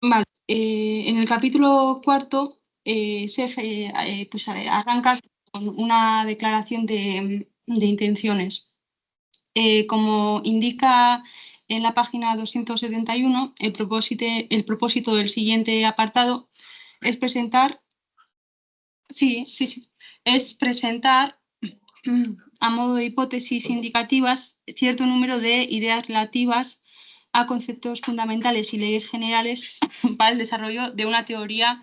Vale, en el capítulo cuarto pues, arranca con una declaración de intenciones. Como indica en la página 271, el propósito del siguiente apartado es presentar, sí, es presentar a modo de hipótesis indicativas cierto número de ideas relativas a conceptos fundamentales y leyes generales para el desarrollo de una teoría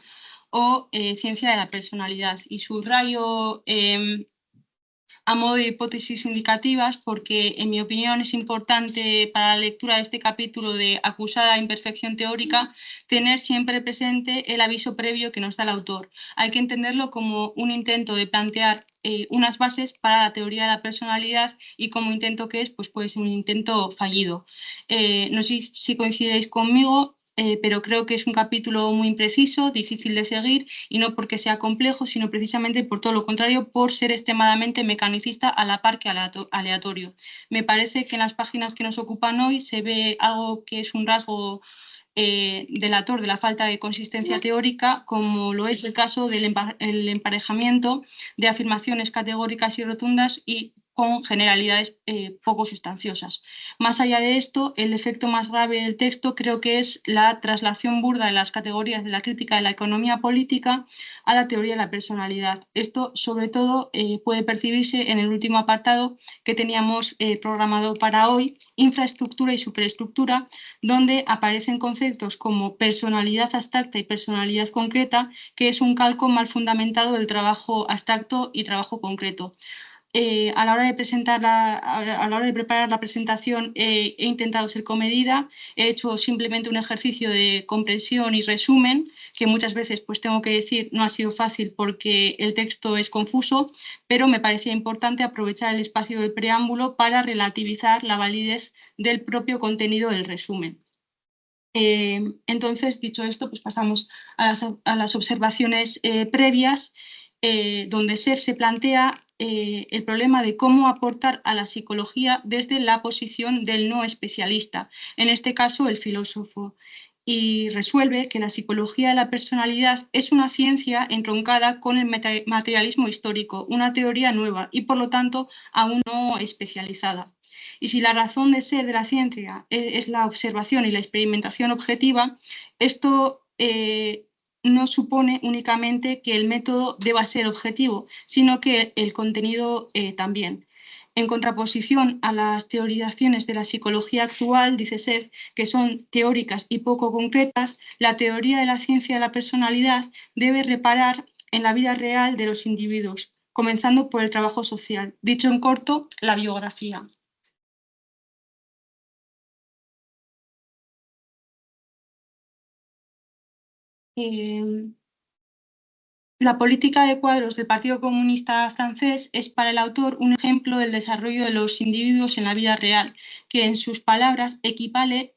o ciencia de la personalidad. Y subrayo a modo de hipótesis indicativas porque, en mi opinión, es importante para la lectura de este capítulo de acusada imperfección teórica tener siempre presente el aviso previo que nos da el autor. Hay que entenderlo como un intento de plantear unas bases para la teoría de la personalidad y como intento que es, pues puede ser un intento fallido. No sé si coincidéis conmigo, pero creo que es un capítulo muy impreciso, difícil de seguir y no porque sea complejo, sino precisamente por todo lo contrario, por ser extremadamente mecanicista a la par que aleatorio. Me parece que en las páginas que nos ocupan hoy se ve algo que es un rasgo delator de la falta de consistencia teórica, como lo es el caso del emparejamiento de afirmaciones categóricas y rotundas y con generalidades poco sustanciosas. Más allá de esto, el efecto más grave del texto creo que es la traslación burda de las categorías de la crítica de la economía política a la teoría de la personalidad. Esto, sobre todo, puede percibirse en el último apartado que teníamos programado para hoy, infraestructura y superestructura, donde aparecen conceptos como personalidad abstracta y personalidad concreta, que es un calco mal fundamentado del trabajo abstracto y trabajo concreto. A la hora de a la hora de preparar la presentación he intentado ser comedida, he hecho simplemente un ejercicio de comprensión y resumen, que muchas veces pues tengo que decir no ha sido fácil porque el texto es confuso, pero me parecía importante aprovechar el espacio del preámbulo para relativizar la validez del propio contenido del resumen. Entonces, dicho esto, pues pasamos a las observaciones previas, donde SEF se plantea el problema de cómo aportar a la psicología desde la posición del no especialista, en este caso el filósofo, y resuelve que la psicología de la personalidad es una ciencia entroncada con el materialismo histórico, una teoría nueva y por lo tanto aún no especializada. Y si la razón de ser de la ciencia es la observación y la experimentación objetiva, esto no supone únicamente que el método deba ser objetivo, sino que el contenido también. En contraposición a las teorizaciones de la psicología actual, dice Seth, que son teóricas y poco concretas, la teoría de la ciencia de la personalidad debe reparar en la vida real de los individuos, comenzando por el trabajo social. Dicho en corto, la biografía. Eh, la política de cuadros del Partido Comunista francés es para el autor un ejemplo del desarrollo de los individuos en la vida real, que en sus palabras equivale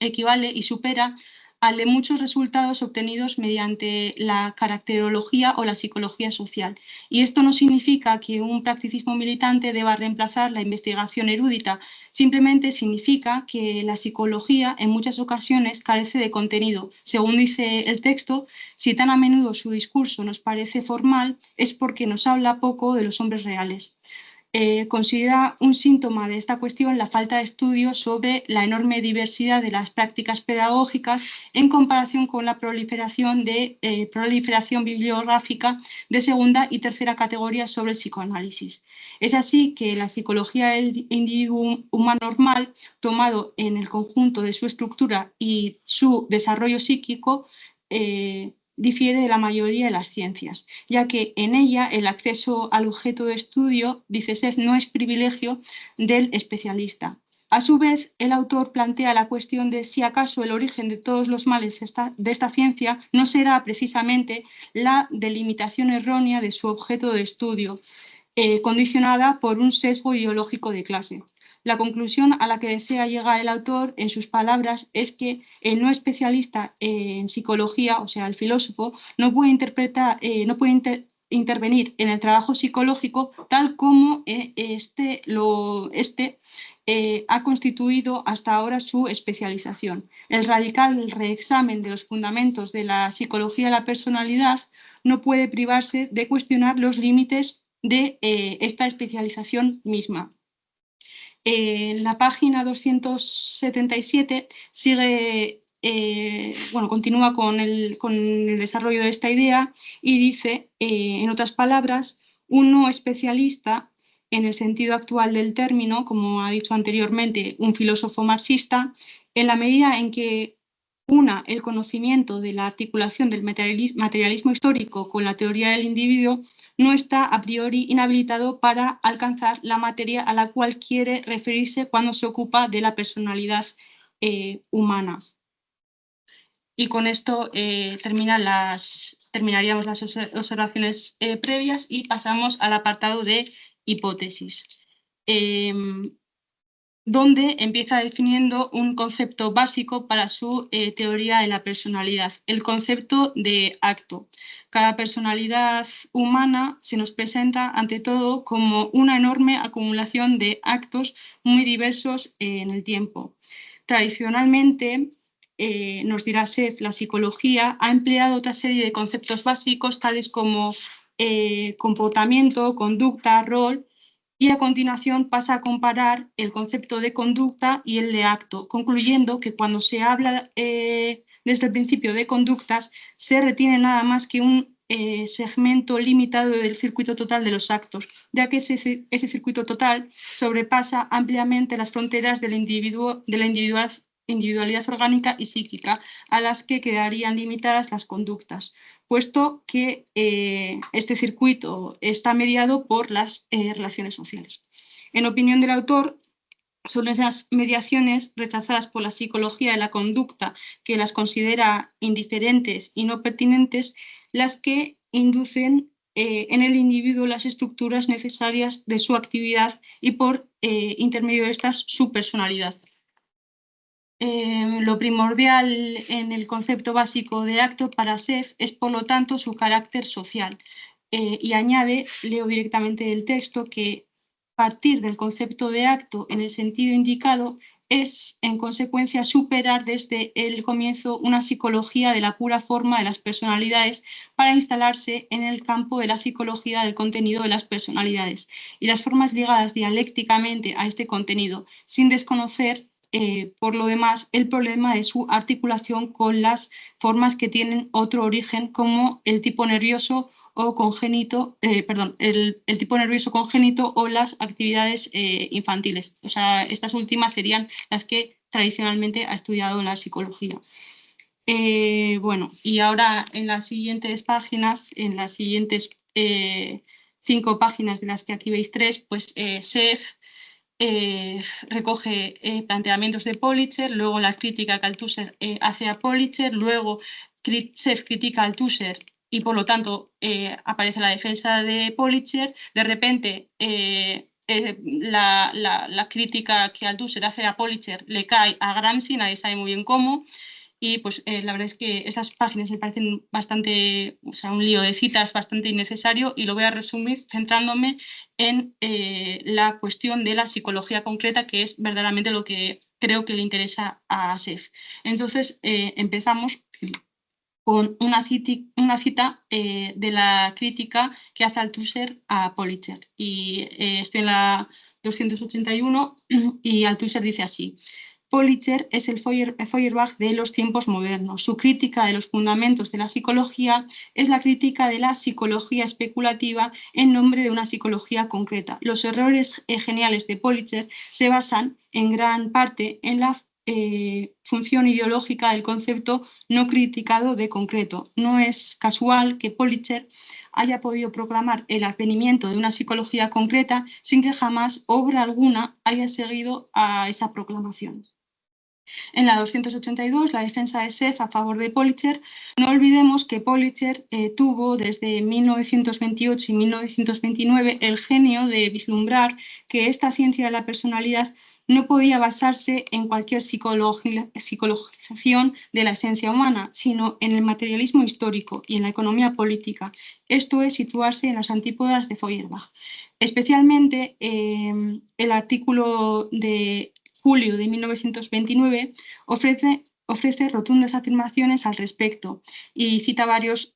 y supera al de muchos resultados obtenidos mediante la caracterología o la psicología social. Y esto no significa que un practicismo militante deba reemplazar la investigación erudita, simplemente significa que la psicología en muchas ocasiones carece de contenido. Según dice el texto, si tan a menudo su discurso nos parece formal, es porque nos habla poco de los hombres reales. Considera un síntoma de esta cuestión la falta de estudio sobre la enorme diversidad de las prácticas pedagógicas en comparación con la proliferación bibliográfica de segunda y tercera categoría sobre el psicoanálisis. Es así que la psicología del individuo humano normal, tomado en el conjunto de su estructura y su desarrollo psíquico, difiere de la mayoría de las ciencias, ya que en ella el acceso al objeto de estudio, dice Seth, no es privilegio del especialista. A su vez, el autor plantea la cuestión de si acaso el origen de todos los males de esta ciencia no será precisamente la delimitación errónea de su objeto de estudio, condicionada por un sesgo ideológico de clase. La conclusión a la que desea llegar el autor en sus palabras es que el no especialista en psicología, o sea, el filósofo, no puede intervenir en el trabajo psicológico tal como este ha constituido hasta ahora su especialización. El radical reexamen de los fundamentos de la psicología de la personalidad no puede privarse de cuestionar los límites de esta especialización misma. En la página 277 sigue, continúa con el desarrollo de esta idea y dice, en otras palabras, un no especialista, en el sentido actual del término, como ha dicho anteriormente un filósofo marxista, en la medida en que una el conocimiento de la articulación del materialismo histórico con la teoría del individuo, no está a priori inhabilitado para alcanzar la materia a la cual quiere referirse cuando se ocupa de la personalidad humana. Y con esto terminaríamos las observaciones previas y pasamos al apartado de hipótesis, donde empieza definiendo un concepto básico para su teoría de la personalidad, el concepto de acto. Cada personalidad humana se nos presenta ante todo como una enorme acumulación de actos muy diversos en el tiempo. Tradicionalmente, nos dirá Seth, la psicología ha empleado otra serie de conceptos básicos tales como comportamiento, conducta, rol, y a continuación pasa a comparar el concepto de conducta y el de acto, concluyendo que cuando se habla desde el principio de conductas se retiene nada más que un segmento limitado del circuito total de los actos, ya que ese circuito total sobrepasa ampliamente las fronteras del individuo, de la individualidad orgánica y psíquica, a las que quedarían limitadas las conductas, puesto que este circuito está mediado por las relaciones sociales. En opinión del autor, son esas mediaciones rechazadas por la psicología de la conducta, que las considera indiferentes y no pertinentes, las que inducen en el individuo las estructuras necesarias de su actividad y por intermedio de estas su personalidad. Lo primordial en el concepto básico de acto para Seth es, por lo tanto, su carácter social. Y añade, leo directamente el texto, que partir del concepto de acto en el sentido indicado es, en consecuencia, superar desde el comienzo una psicología de la pura forma de las personalidades para instalarse en el campo de la psicología del contenido de las personalidades y las formas ligadas dialécticamente a este contenido, sin desconocer por lo demás, el problema de su articulación con las formas que tienen otro origen, como el tipo nervioso o congénito, el tipo nervioso congénito o las actividades infantiles. O sea, estas últimas serían las que tradicionalmente ha estudiado la psicología. Y ahora en las siguientes páginas, en las siguientes 5 páginas, de las que aquí veis 3, pues Seth recoge planteamientos de Politzer, luego la crítica que Althusser hace a Politzer, luego Seth critica a Althusser y por lo tanto aparece la defensa de Politzer. De repente la crítica que Althusser hace a Politzer le cae a Gramsci, nadie sabe muy bien cómo. Y pues la verdad es que esas páginas me parecen bastante, o sea, un lío de citas bastante innecesario, y lo voy a resumir centrándome en la cuestión de la psicología concreta, que es verdaderamente lo que creo que le interesa a Seth. Entonces empezamos con una cita de la crítica que hace Althusser a Politzer. Y estoy en la 281 y Althusser dice así: Politzer es el Feuerbach de los tiempos modernos. Su crítica de los fundamentos de la psicología es la crítica de la psicología especulativa en nombre de una psicología concreta. Los errores geniales de Politzer se basan en gran parte en la función ideológica del concepto no criticado de concreto. No es casual que Politzer haya podido proclamar el advenimiento de una psicología concreta sin que jamás obra alguna haya seguido a esa proclamación. En la 282, la defensa de Seth a favor de Politzer. No olvidemos que Politzer tuvo desde 1928 y 1929 el genio de vislumbrar que esta ciencia de la personalidad no podía basarse en cualquier psicologización de la esencia humana, sino en el materialismo histórico y en la economía política. Esto es situarse en las antípodas de Feuerbach. Especialmente el artículo de julio de 1929 ofrece rotundas afirmaciones al respecto y cita varios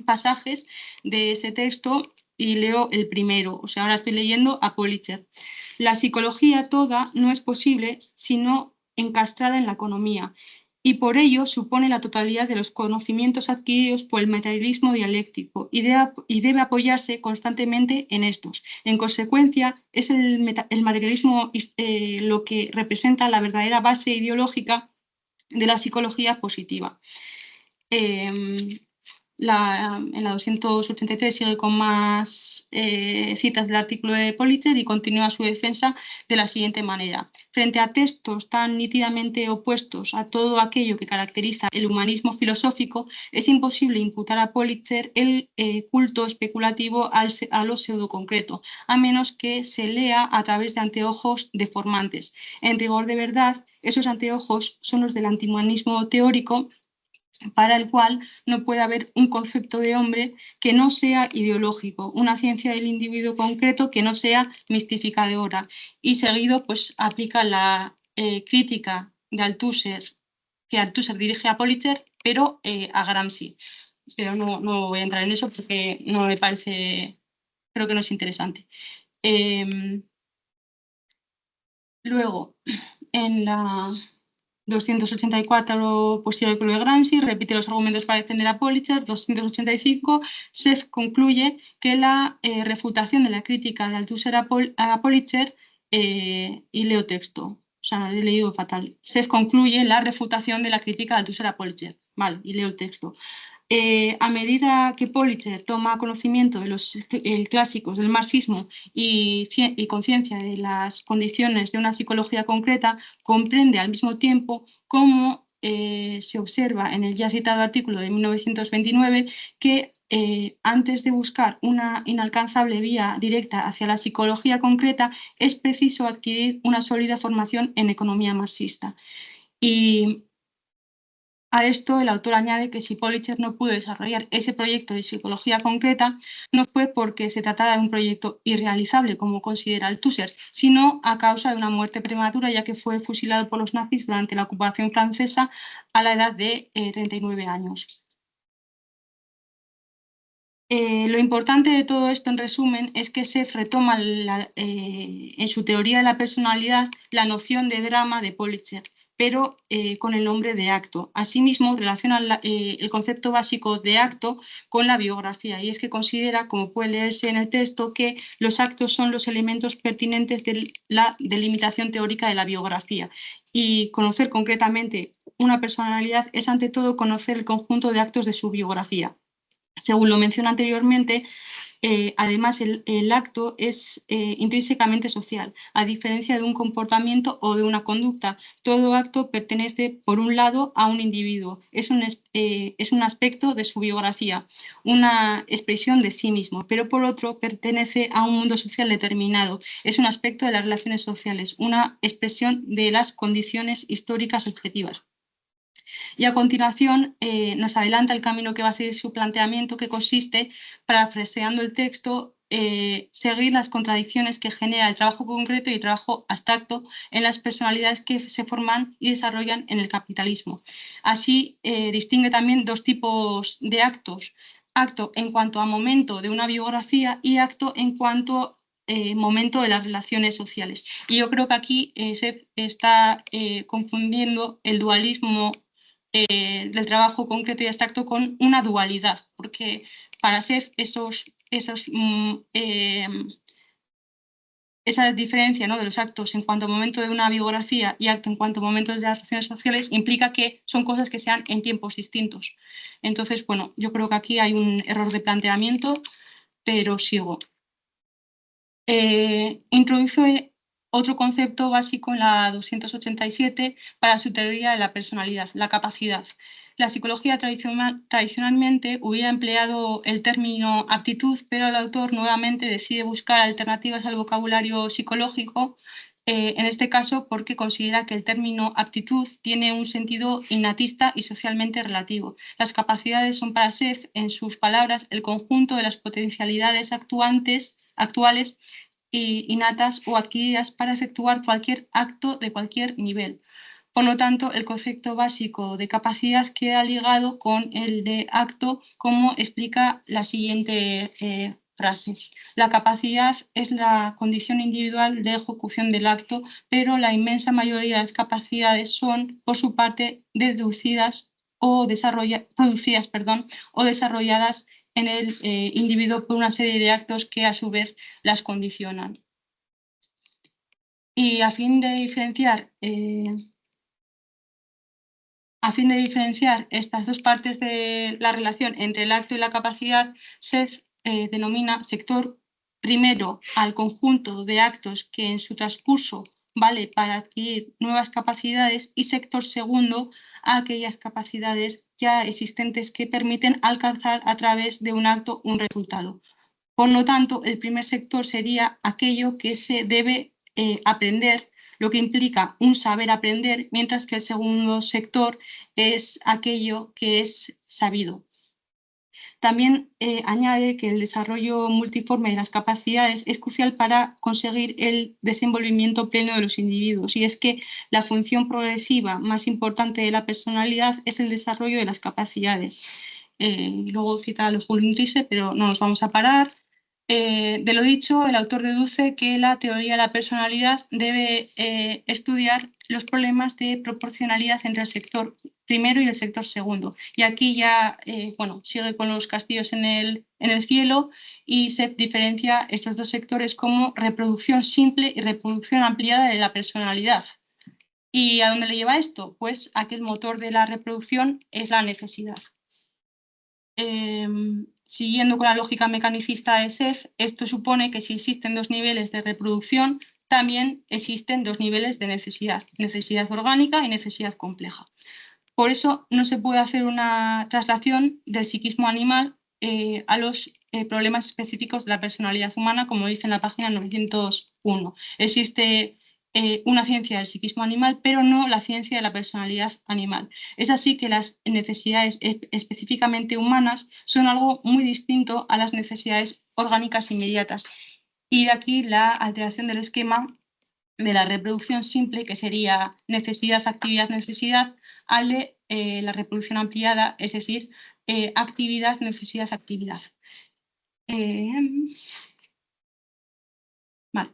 pasajes de ese texto y leo el primero. O sea, ahora estoy leyendo a Politzer. La psicología toda no es posible sino encastrada en la economía y por ello supone la totalidad de los conocimientos adquiridos por el materialismo dialéctico y debe apoyarse constantemente en estos. En consecuencia, es el materialismo lo que representa la verdadera base ideológica de la psicología positiva. En la 283 sigue con más citas del artículo de Politzer y continúa su defensa de la siguiente manera. Frente a textos tan nítidamente opuestos a todo aquello que caracteriza el humanismo filosófico, es imposible imputar a Politzer el culto especulativo a lo pseudoconcreto, a menos que se lea a través de anteojos deformantes. En rigor de verdad, esos anteojos son los del antihumanismo teórico, para el cual no puede haber un concepto de hombre que no sea ideológico, una ciencia del individuo concreto que no sea mistificadora. Y seguido, pues aplica la crítica de Althusser, que Althusser dirige a Politzer, pero a Gramsci. Pero no voy a entrar en eso porque no me parece, creo que no es interesante. Luego, en la 284, pues sigue con lo de Gramsci, repite los argumentos para defender a Politzer. 285, Seff concluye que la refutación de la crítica de Althusser a Politzer, y leo texto, o sea, he leído fatal. Seff concluye la refutación de la crítica de Althusser a Politzer. Vale, y leo el texto. A medida que Politzer toma conocimiento de los clásicos del marxismo y conciencia de las condiciones de una psicología concreta, comprende al mismo tiempo cómo se observa en el ya citado artículo de 1929 que antes de buscar una inalcanzable vía directa hacia la psicología concreta, es preciso adquirir una sólida formación en economía marxista. Y a esto, el autor añade que si Politzer no pudo desarrollar ese proyecto de psicología concreta, no fue porque se tratara de un proyecto irrealizable, como considera Althusser, sino a causa de una muerte prematura, ya que fue fusilado por los nazis durante la ocupación francesa a la edad de 39 años. Lo importante de todo esto, en resumen, es que Seff retoma en su teoría de la personalidad la noción de drama de Politzer, pero con el nombre de acto. Asimismo, relaciona el concepto básico de acto con la biografía, y es que considera, como puede leerse en el texto, que los actos son los elementos pertinentes de la delimitación teórica de la biografía. Y conocer concretamente una personalidad es, ante todo, conocer el conjunto de actos de su biografía. Según lo mencioné anteriormente, además el acto es intrínsecamente social, a diferencia de un comportamiento o de una conducta. Todo acto pertenece, por un lado, a un individuo, es un aspecto de su biografía, una expresión de sí mismo, pero por otro pertenece a un mundo social determinado, es un aspecto de las relaciones sociales, una expresión de las condiciones históricas objetivas. Y a continuación nos adelanta el camino que va a seguir su planteamiento, que consiste, parafraseando el texto, seguir las contradicciones que genera el trabajo concreto y el trabajo abstracto en las personalidades que se forman y desarrollan en el capitalismo. Así distingue también dos tipos de actos: acto en cuanto a momento de una biografía y acto en cuanto momento de las relaciones sociales. Y yo creo que aquí se está confundiendo el dualismo del trabajo concreto y abstracto con una dualidad, porque para Seff esa diferencia, ¿no?, de los actos en cuanto a momento de una biografía y acto en cuanto a momentos de las relaciones sociales implica que son cosas que sean en tiempos distintos. Entonces, bueno, yo creo que aquí hay un error de planteamiento, pero sigo. Introduce otro concepto básico en la 287 para su teoría de la personalidad, la capacidad. La psicología tradicionalmente hubiera empleado el término aptitud, pero el autor nuevamente decide buscar alternativas al vocabulario psicológico en este caso porque considera que el término aptitud tiene un sentido innatista y socialmente relativo. Las capacidades son para Seth, en sus palabras, el conjunto de las potencialidades actuales y innatas o adquiridas para efectuar cualquier acto de cualquier nivel. Por lo tanto, el concepto básico de capacidad queda ligado con el de acto, como explica la siguiente frase. La capacidad es la condición individual de ejecución del acto, pero la inmensa mayoría de las capacidades son, por su parte, deducidas o desarrolladas en el individuo por una serie de actos que a su vez las condicionan. Y a fin de diferenciar estas dos partes de la relación entre el acto y la capacidad, Seth denomina sector primero al conjunto de actos que en su transcurso vale para adquirir nuevas capacidades y sector segundo a aquellas capacidades ya existentes que permiten alcanzar a través de un acto un resultado. Por lo tanto, el primer sector sería aquello que se debe aprender, lo que implica un saber aprender, mientras que el segundo sector es aquello que es sabido. También añade que el desarrollo multiforme de las capacidades es crucial para conseguir el desenvolvimiento pleno de los individuos, y es que la función progresiva más importante de la personalidad es el desarrollo de las capacidades. Luego cita a los Grise, pero no nos vamos a parar. De lo dicho, el autor deduce que la teoría de la personalidad debe estudiar los problemas de proporcionalidad entre el sector primero y el sector segundo. Y aquí ya sigue con los castillos en el cielo y se diferencia estos dos sectores como reproducción simple y reproducción ampliada de la personalidad. ¿Y a dónde le lleva esto? Pues a que el motor de la reproducción es la necesidad. Siguiendo con la lógica mecanicista de Seth, esto supone que si existen dos niveles de reproducción, también existen dos niveles de necesidad, necesidad orgánica y necesidad compleja. Por eso no se puede hacer una traslación del psiquismo animal a los problemas específicos de la personalidad humana, como dice en la página 901. Existe una ciencia del psiquismo animal, pero no la ciencia de la personalidad animal. Es así que las necesidades específicamente humanas son algo muy distinto a las necesidades orgánicas inmediatas. Y de aquí la alteración del esquema de la reproducción simple, que sería necesidad, actividad, necesidad, al de la reproducción ampliada, es decir, actividad, necesidad, actividad. Vale.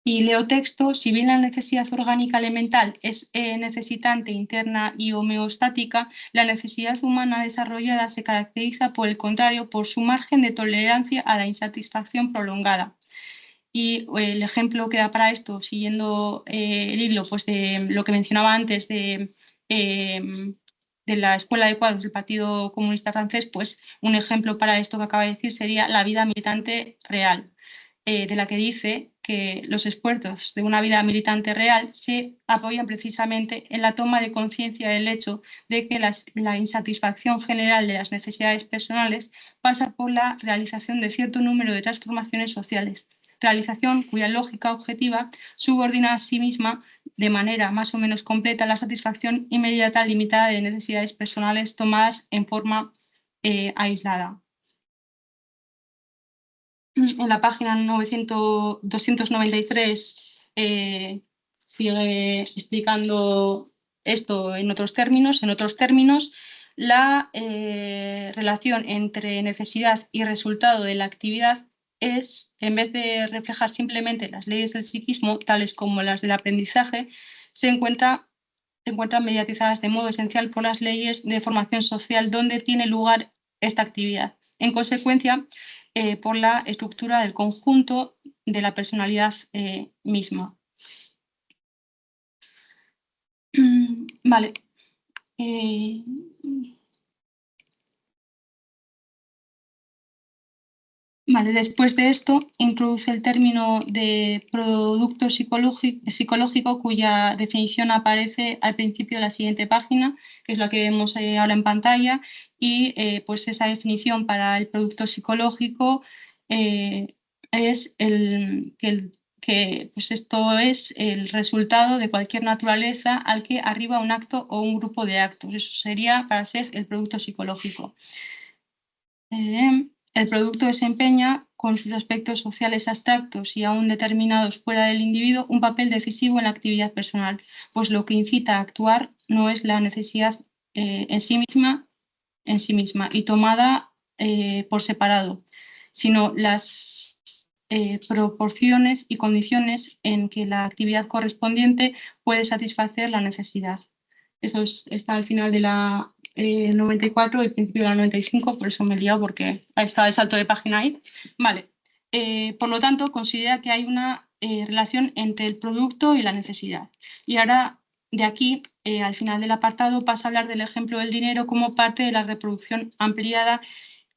Y leo texto: si bien la necesidad orgánica elemental es necesitante, interna y homeostática, la necesidad humana desarrollada se caracteriza, por el contrario, por su margen de tolerancia a la insatisfacción prolongada. Y el ejemplo que da para esto, siguiendo el hilo pues, de lo que mencionaba antes de la Escuela de Cuadros del Partido Comunista Francés, pues un ejemplo para esto que acaba de decir sería la vida militante real, de la que dice que los esfuerzos de una vida militante real se apoyan precisamente en la toma de conciencia del hecho de que la insatisfacción general de las necesidades personales pasa por la realización de cierto número de transformaciones sociales, realización cuya lógica objetiva subordina a sí misma de manera más o menos completa la satisfacción inmediata limitada de necesidades personales tomadas en forma aislada. En la página 293 sigue explicando esto en otros términos. En otros términos, la relación entre necesidad y resultado de la actividad es, en vez de reflejar simplemente las leyes del psiquismo, tales como las del aprendizaje, se encuentran mediatizadas de modo esencial por las leyes de formación social donde tiene lugar esta actividad. En consecuencia, por la estructura del conjunto de la personalidad misma. Vale. Vale, después de esto introduce el término de producto psicológico, cuya definición aparece al principio de la siguiente página, que es la que vemos ahora en pantalla, y pues esa definición para el producto psicológico es que el que pues esto es el resultado de cualquier naturaleza al que arriba un acto o un grupo de actos. Eso sería, para ser el producto psicológico. El producto desempeña, con sus aspectos sociales abstractos y aún determinados fuera del individuo, un papel decisivo en la actividad personal, pues lo que incita a actuar no es la necesidad en sí misma y tomada por separado, sino las proporciones y condiciones en que la actividad correspondiente puede satisfacer la necesidad. Eso está al final de la 94 y principio de la 95, por eso me he liado porque ahí estaba el salto de página ahí. Vale. Por lo tanto, considera que hay una relación entre el producto y la necesidad. Y ahora, de aquí, al final del apartado, pasa a hablar del ejemplo del dinero como parte de la reproducción ampliada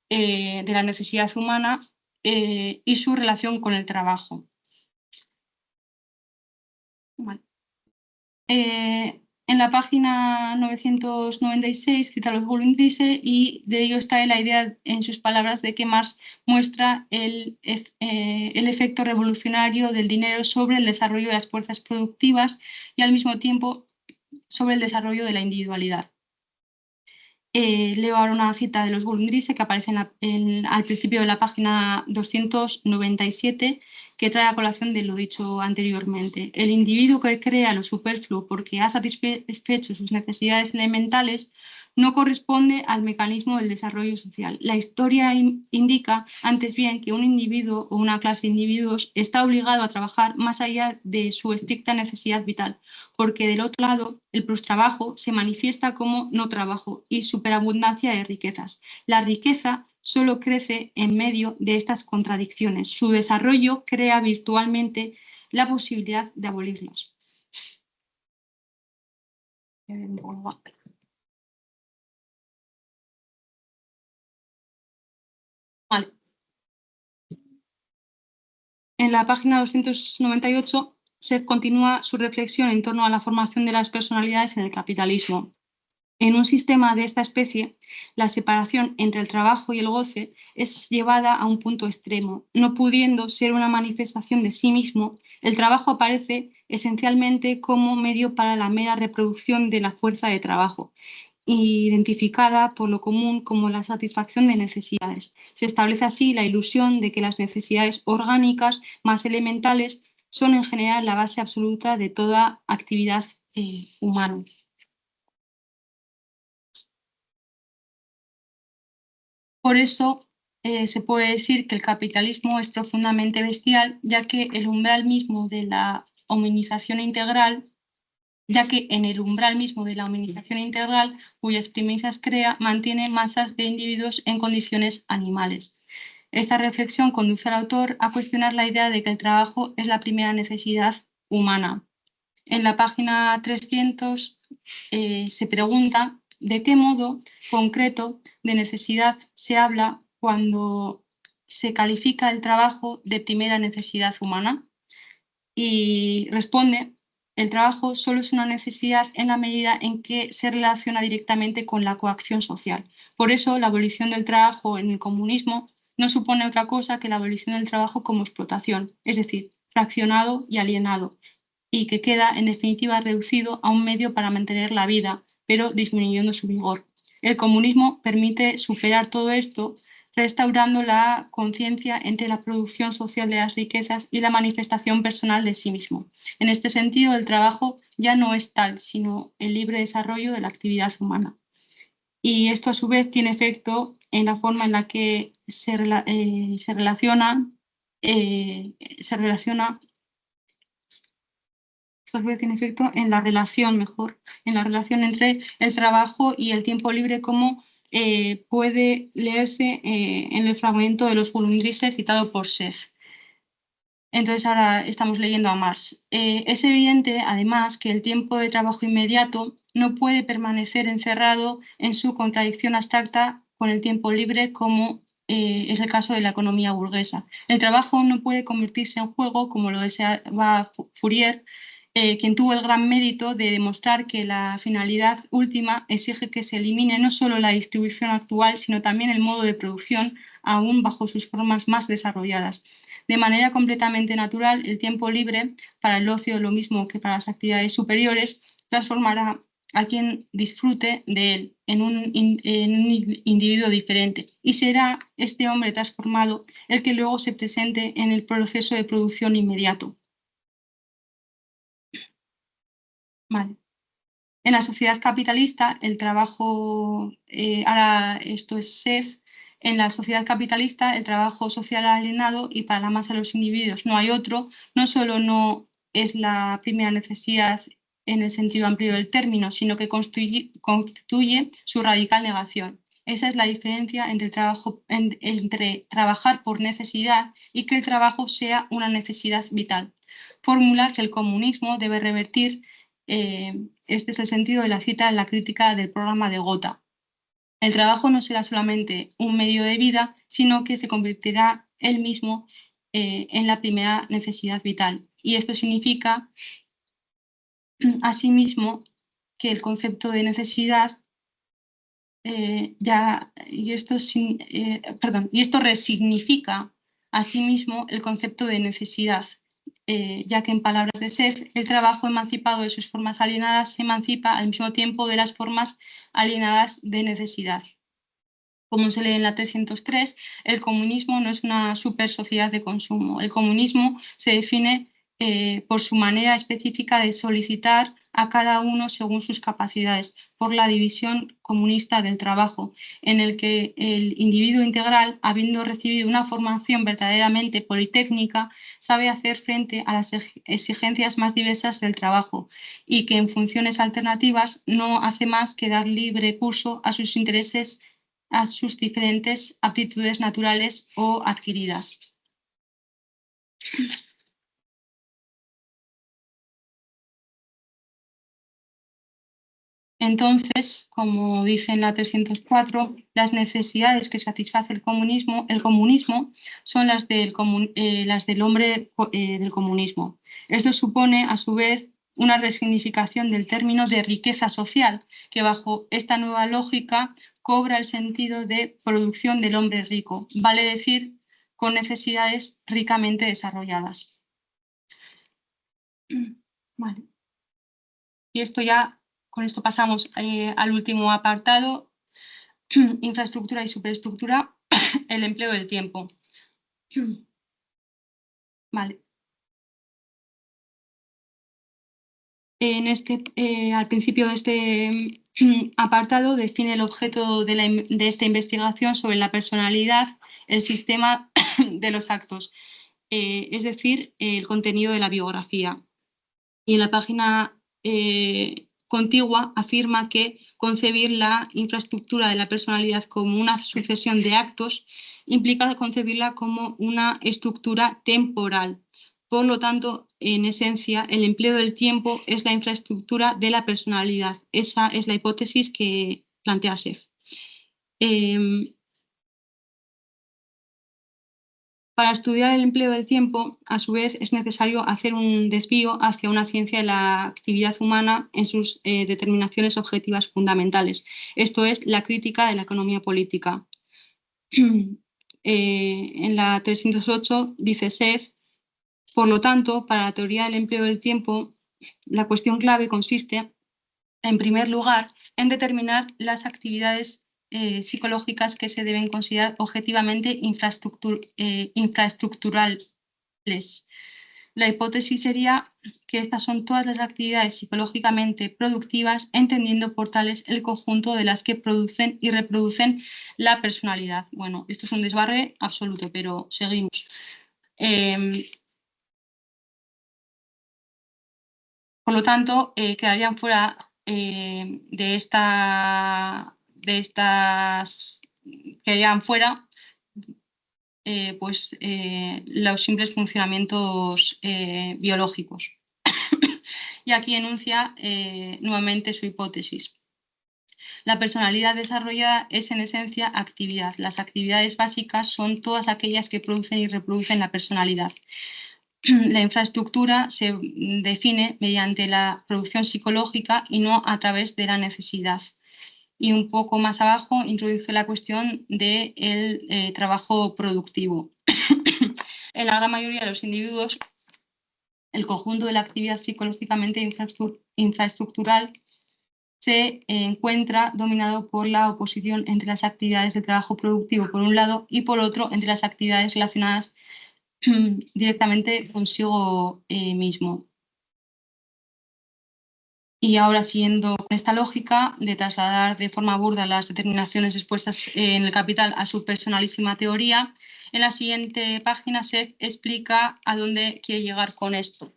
de la necesidad humana y su relación con el trabajo. Vale. En la página 996 cita los Grundrisse y de ello está la idea, en sus palabras, de que Marx muestra el efecto revolucionario del dinero sobre el desarrollo de las fuerzas productivas y al mismo tiempo sobre el desarrollo de la individualidad. Leo ahora una cita de los Grundrisse que aparece al principio de la página 297, que trae a colación de lo dicho anteriormente. El individuo que crea lo superfluo porque ha satisfecho sus necesidades elementales no corresponde al mecanismo del desarrollo social. La historia indica, antes bien, que un individuo o una clase de individuos está obligado a trabajar más allá de su estricta necesidad vital, porque del otro lado, el plustrabajo se manifiesta como no trabajo y superabundancia de riquezas. La riqueza solo crece en medio de estas contradicciones. Su desarrollo crea virtualmente la posibilidad de abolirlas. Vale. En la página 298 se continúa su reflexión en torno a la formación de las personalidades en el capitalismo. En un sistema de esta especie, la separación entre el trabajo y el goce es llevada a un punto extremo. No pudiendo ser una manifestación de sí mismo, el trabajo aparece esencialmente como medio para la mera reproducción de la fuerza de trabajo, identificada por lo común como la satisfacción de necesidades. Se establece así la ilusión de que las necesidades orgánicas más elementales son en general la base absoluta de toda actividad humana. Por eso se puede decir que el capitalismo es profundamente bestial, ya que el umbral mismo de la hominización integral, ya que en el umbral mismo de la hominización integral, cuyas premisas crea, mantiene masas de individuos en condiciones animales. Esta reflexión conduce al autor a cuestionar la idea de que el trabajo es la primera necesidad humana. En la página 300 se pregunta de qué modo concreto de necesidad se habla cuando se califica el trabajo de primera necesidad humana y responde, el trabajo solo es una necesidad en la medida en que se relaciona directamente con la coacción social. Por eso, la abolición del trabajo en el comunismo no supone otra cosa que la abolición del trabajo como explotación, es decir, fraccionado y alienado, y que queda, en definitiva, reducido a un medio para mantener la vida, pero disminuyendo su vigor. El comunismo permite superar todo esto, restaurando la conciencia entre la producción social de las riquezas y la manifestación personal de sí mismo. En este sentido, el trabajo ya no es tal, sino el libre desarrollo de la actividad humana. Y esto, a su vez, tiene efecto en la forma en la que se relaciona tiene efecto en la relación, en la relación entre el trabajo y el tiempo libre, como puede leerse en el fragmento de los Grundrisse citado por Seth. Entonces ahora estamos leyendo a Marx. Es evidente, además, que el tiempo de trabajo inmediato no puede permanecer encerrado en su contradicción abstracta con el tiempo libre, como es el caso de la economía burguesa. El trabajo no puede convertirse en juego, como lo deseaba Fourier, quien tuvo el gran mérito de demostrar que la finalidad última exige que se elimine no solo la distribución actual, sino también el modo de producción aún bajo sus formas más desarrolladas. De manera completamente natural, el tiempo libre para el ocio, lo mismo que para las actividades superiores, transformará a quien disfrute de él en un individuo diferente, y será este hombre transformado el que luego se presente en el proceso de producción inmediato. Vale. En la sociedad capitalista, el trabajo, ahora esto es SEF, en la sociedad capitalista el trabajo social alienado, y para la masa de los individuos no hay otro, no solo no es la primera necesidad en el sentido amplio del término, sino que constituye su radical negación. Esa es la diferencia entre trabajar por necesidad y que el trabajo sea una necesidad vital. Fórmula que el comunismo debe revertir. Este es el sentido de la cita en la crítica del programa de Gotha. El trabajo no será solamente un medio de vida, sino que se convertirá él mismo en la primera necesidad vital. Y esto significa, asimismo, que el concepto de necesidad y esto resignifica asimismo el concepto de necesidad, ya que en palabras de Sef, el trabajo emancipado de sus formas alienadas se emancipa al mismo tiempo de las formas alienadas de necesidad. Como se lee en la 303, el comunismo no es una super sociedad de consumo. El comunismo se define por su manera específica de solicitar a cada uno según sus capacidades, por la división comunista del trabajo, en el que el individuo integral, habiendo recibido una formación verdaderamente politécnica, sabe hacer frente a las exigencias más diversas del trabajo, y que en funciones alternativas no hace más que dar libre curso a sus intereses, a sus diferentes aptitudes naturales o adquiridas. Entonces, como dice en la 304, las necesidades que satisface el comunismo son las del hombre del comunismo. Esto supone, a su vez, una resignificación del término de riqueza social, que bajo esta nueva lógica cobra el sentido de producción del hombre rico, vale decir, con necesidades ricamente desarrolladas. Vale. Y esto ya, con esto pasamos al último apartado, infraestructura y superestructura, el empleo del tiempo. Vale. Al principio de este apartado define el objeto de esta investigación sobre la personalidad, el sistema de los actos, es decir, el contenido de la biografía. Y en la página contigua afirma que concebir la infraestructura de la personalidad como una sucesión de actos implica concebirla como una estructura temporal. Por lo tanto, en esencia, el empleo del tiempo es la infraestructura de la personalidad. Esa es la hipótesis que plantea Sef. Para estudiar el empleo del tiempo, a su vez, es necesario hacer un desvío hacia una ciencia de la actividad humana en sus determinaciones objetivas fundamentales. Esto es la crítica de la economía política. En la 308 dice Sef, por lo tanto, para la teoría del empleo del tiempo, la cuestión clave consiste, en primer lugar, en determinar las actividades psicológicas que se deben considerar objetivamente infraestructurales. La hipótesis sería que estas son todas las actividades psicológicamente productivas, entendiendo por tales el conjunto de las que producen y reproducen la personalidad. Bueno, esto es un desbarre absoluto, pero seguimos. Por lo tanto, quedarían fuera de estas, quedarían fuera los simples funcionamientos biológicos. Y aquí enuncia nuevamente su hipótesis. La personalidad desarrollada es en esencia actividad. Las actividades básicas son todas aquellas que producen y reproducen la personalidad. La infraestructura se define mediante la producción psicológica y no a través de la necesidad. Y un poco más abajo introduce la cuestión del trabajo productivo. En la gran mayoría de los individuos, el conjunto de la actividad psicológicamente infraestructural se encuentra dominado por la oposición entre las actividades de trabajo productivo por un lado y por otro entre las actividades relacionadas directamente consigo mismo. Y ahora, siguiendo con esta lógica de trasladar de forma burda las determinaciones expuestas en el Capital a su personalísima teoría, en la siguiente página se explica a dónde quiere llegar con esto.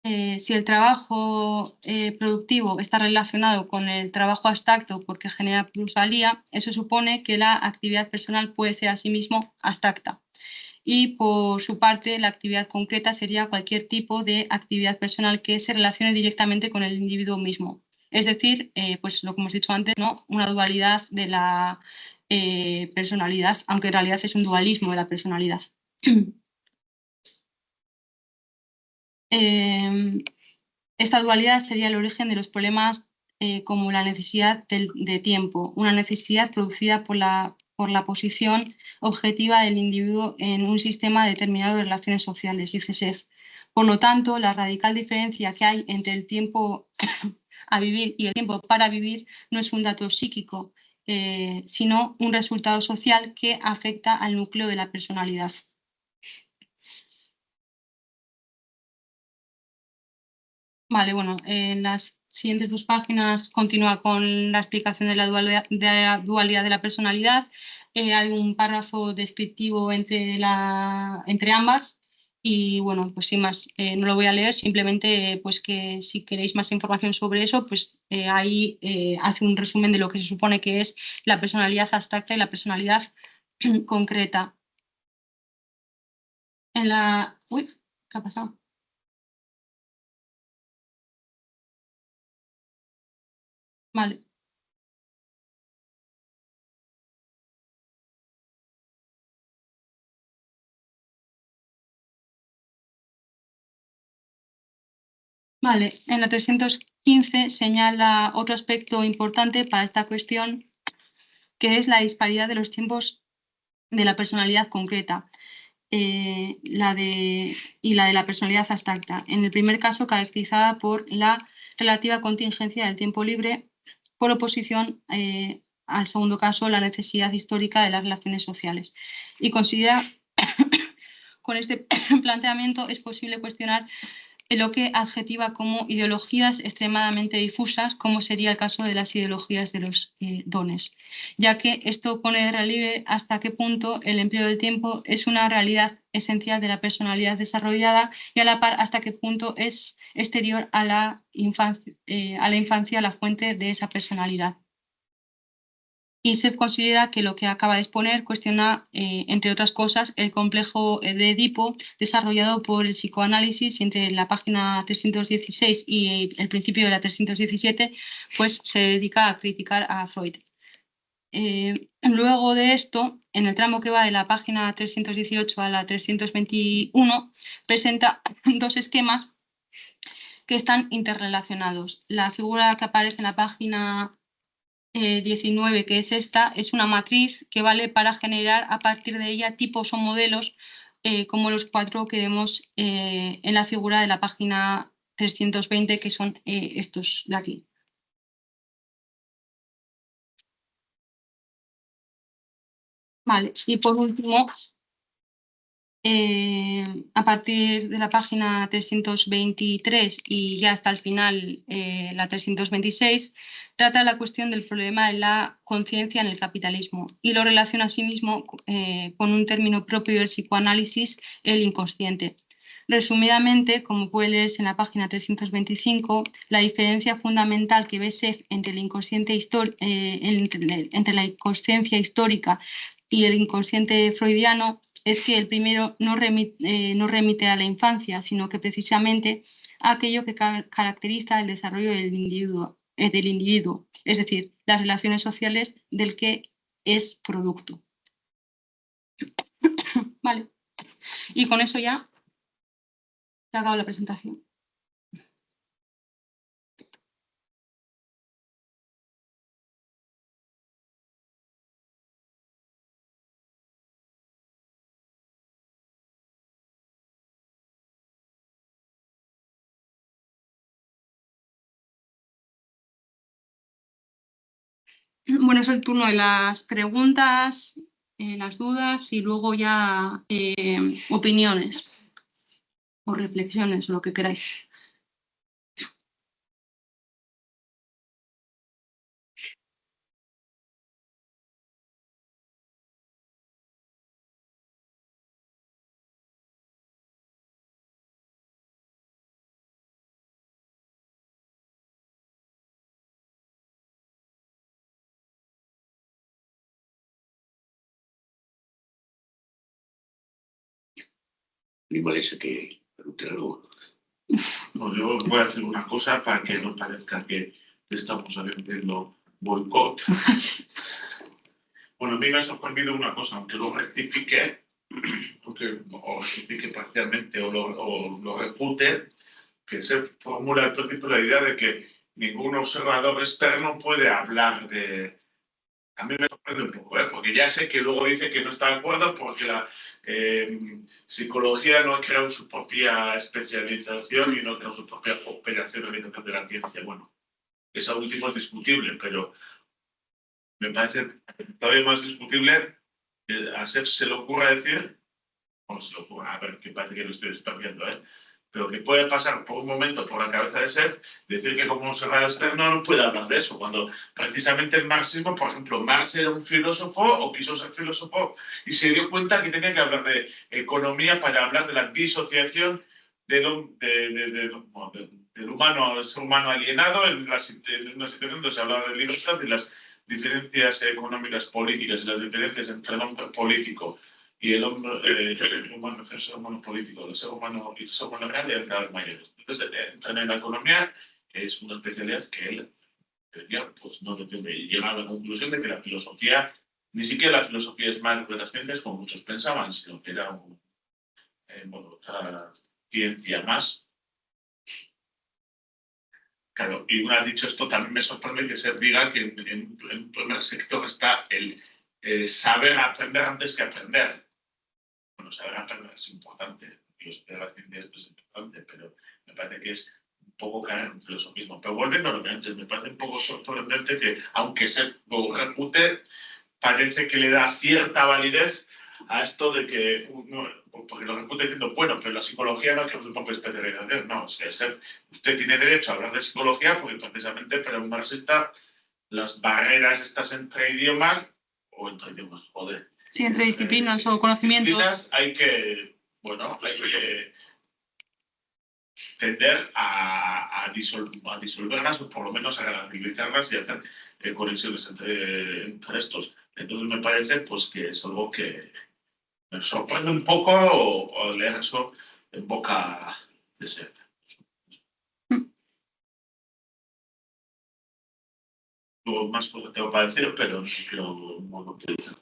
Si el trabajo productivo está relacionado con el trabajo abstracto porque genera plusvalía, eso supone que la actividad personal puede ser asimismo abstracta. Y por su parte, la actividad concreta sería cualquier tipo de actividad personal que se relacione directamente con el individuo mismo. Es decir, pues lo que hemos dicho antes, ¿no? Una dualidad de la personalidad, aunque en realidad es un dualismo de la personalidad. Esta dualidad sería el origen de los problemas como la necesidad de tiempo, una necesidad producida por la posición objetiva del individuo en un sistema determinado de relaciones sociales, dice Seff. Por lo tanto, la radical diferencia que hay entre el tiempo a vivir y el tiempo para vivir no es un dato psíquico, sino un resultado social que afecta al núcleo de la personalidad. Vale, bueno, en las siguientes dos páginas continúa con la explicación de la dualidad de la personalidad. Hay un párrafo descriptivo entre ambas y bueno, pues sin más, no lo voy a leer, simplemente pues que si queréis más información sobre eso, pues ahí hace un resumen de lo que se supone que es la personalidad abstracta y la personalidad concreta. Uy, ¿qué ha pasado? Vale. Vale, en la 315 señala otro aspecto importante para esta cuestión, que es la disparidad de los tiempos de la personalidad concreta y la de la personalidad abstracta. En el primer caso, caracterizada por la relativa contingencia del tiempo libre, por oposición al segundo caso, la necesidad histórica de las relaciones sociales. Y considera, con este planteamiento es posible cuestionar lo que adjetiva como ideologías extremadamente difusas, como sería el caso de las ideologías de los dones, ya que esto pone de relieve hasta qué punto el empleo del tiempo es una realidad esencial de la personalidad desarrollada y a la par hasta qué punto es exterior a la infancia la fuente de esa personalidad. Y se considera que lo que acaba de exponer cuestiona, entre otras cosas, el complejo de Edipo desarrollado por el psicoanálisis y entre la página 316 y el principio de la 317, pues se dedica a criticar a Freud. Luego de esto, en el tramo que va de la página 318 a la 321, presenta dos esquemas que están interrelacionados. La figura que aparece en la página 19, que es esta, es una matriz que vale para generar a partir de ella tipos o modelos como los cuatro que vemos en la figura de la página 320, que son estos de aquí. Vale, y por último, a partir de la página 323 y ya hasta el final, la 326, trata la cuestión del problema de la conciencia en el capitalismo y lo relaciona asimismo con un término propio del psicoanálisis, el inconsciente. Resumidamente, como puede leerse en la página 325, la diferencia fundamental que ve Seff entre entre la inconsciencia histórica y el inconsciente freudiano es que el primero no remite a la infancia, sino que precisamente a aquello que caracteriza el desarrollo del individuo, es decir, las relaciones sociales del que es producto. Vale. Y con eso ya se ha acabado la presentación. Bueno, es el turno de las preguntas, las dudas y luego ya opiniones o reflexiones, o lo que queráis. Me parece que algo. No, yo voy a hacer una cosa para que no parezca que estamos haciendo boicot. Bueno, a mí me ha sorprendido una cosa, aunque lo rectifique, o rectifique parcialmente o lo refute, que se formula el principio la idea de que ningún observador externo puede hablar de... A mí me sorprende un poco, porque ya sé que luego dice que no está de acuerdo porque la psicología no ha creado su propia especialización y no ha creado su propia operacionalización de la ciencia. Bueno, eso último es discutible, pero me parece todavía más discutible a Sef se le ocurra decir, o se le ocurra, a ver, que parece que lo estoy desperdiendo, pero que puede pasar por un momento por la cabeza de Sef, decir que como observador externo no puede hablar de eso, cuando precisamente el marxismo, por ejemplo, Marx era un filósofo o quiso ser filósofo y se dio cuenta que tenía que hablar de economía para hablar de la disociación del humano, el ser humano alienado en una situación donde se hablaba de libertad y las diferencias económicas políticas y las diferencias entre el hombre político y el hombre, el humano, el ser humano político, el ser humano y el ser humano real eran cada vez mayores. Entonces, entrar en la economía es una especialidad que él ya pues, no depende. Y llega a la conclusión de que la filosofía, ni siquiera la filosofía es más de las ciencias como muchos pensaban, sino que era otra ciencia más. Claro, y una vez dicho esto, también me sorprende que se diga que en el primer sector está el saber aprender antes que aprender. Bueno, saber aprender es importante, y de las ciencias es importante, pero me parece que es un poco caer en un filosofismo. Pero volviendo a lo que antes, me parece un poco sorprendente que, aunque se lo repute, parece que le da cierta validez a esto de que uno, porque lo repute diciendo, bueno, pero la psicología no es que es su propia especialización, no, es que usted tiene derecho a hablar de psicología porque precisamente para un marxista las barreras estas entre idiomas, o entre idiomas, joder. Sí, entre disciplinas o conocimientos. Hay que, tender a disolverlas o por lo menos a relativizarlas y hacer conexiones entre estos. Entonces me parece pues, que es algo que me sorprende un poco o leer eso en boca de ser. Luego más cosas tengo para decir, pero no quiero monopolizar.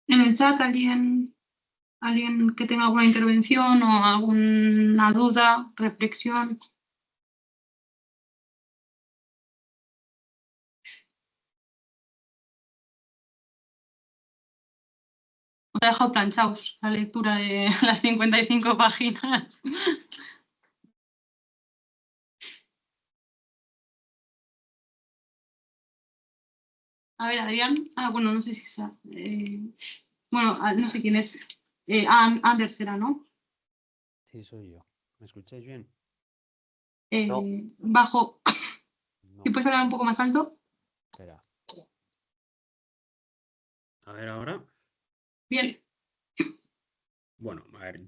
En el chat, alguien que tenga alguna intervención o alguna duda, reflexión. Os he dejado planchados la lectura de las 55 páginas. A ver, Adrián. Bueno, no sé si sea. Bueno, no sé quién es. Ander será, ¿no? Sí, soy yo. ¿Me escucháis bien? No. Bajo. No. ¿Y puedes hablar un poco más alto? Espera. A ver, ahora. Bien. Bueno, a ver, a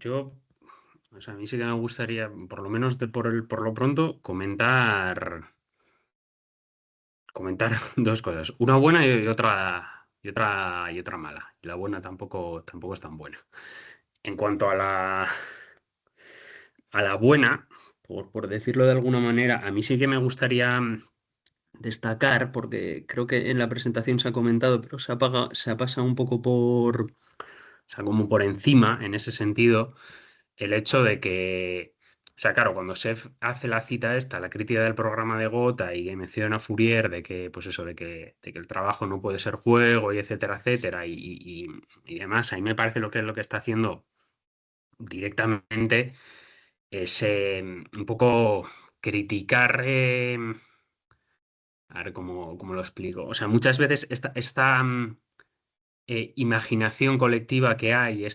mí sí que me gustaría, por lo menos por lo pronto, comentar dos cosas. Una buena y otra mala. Y la buena tampoco es tan buena. En cuanto a la buena, por decirlo de alguna manera, a mí sí que me gustaría destacar, porque creo que en la presentación se ha comentado, pero se ha pasado un poco como por encima, en ese sentido, el hecho de que O sea, claro, cuando Seff hace la cita esta, la crítica del programa de Gotha y que menciona a Fourier de que, pues eso, de que el trabajo no puede ser juego y etcétera, y demás, a mí me parece lo que está haciendo directamente es un poco criticar, a ver cómo lo explico. O sea, muchas veces esta imaginación colectiva que hay,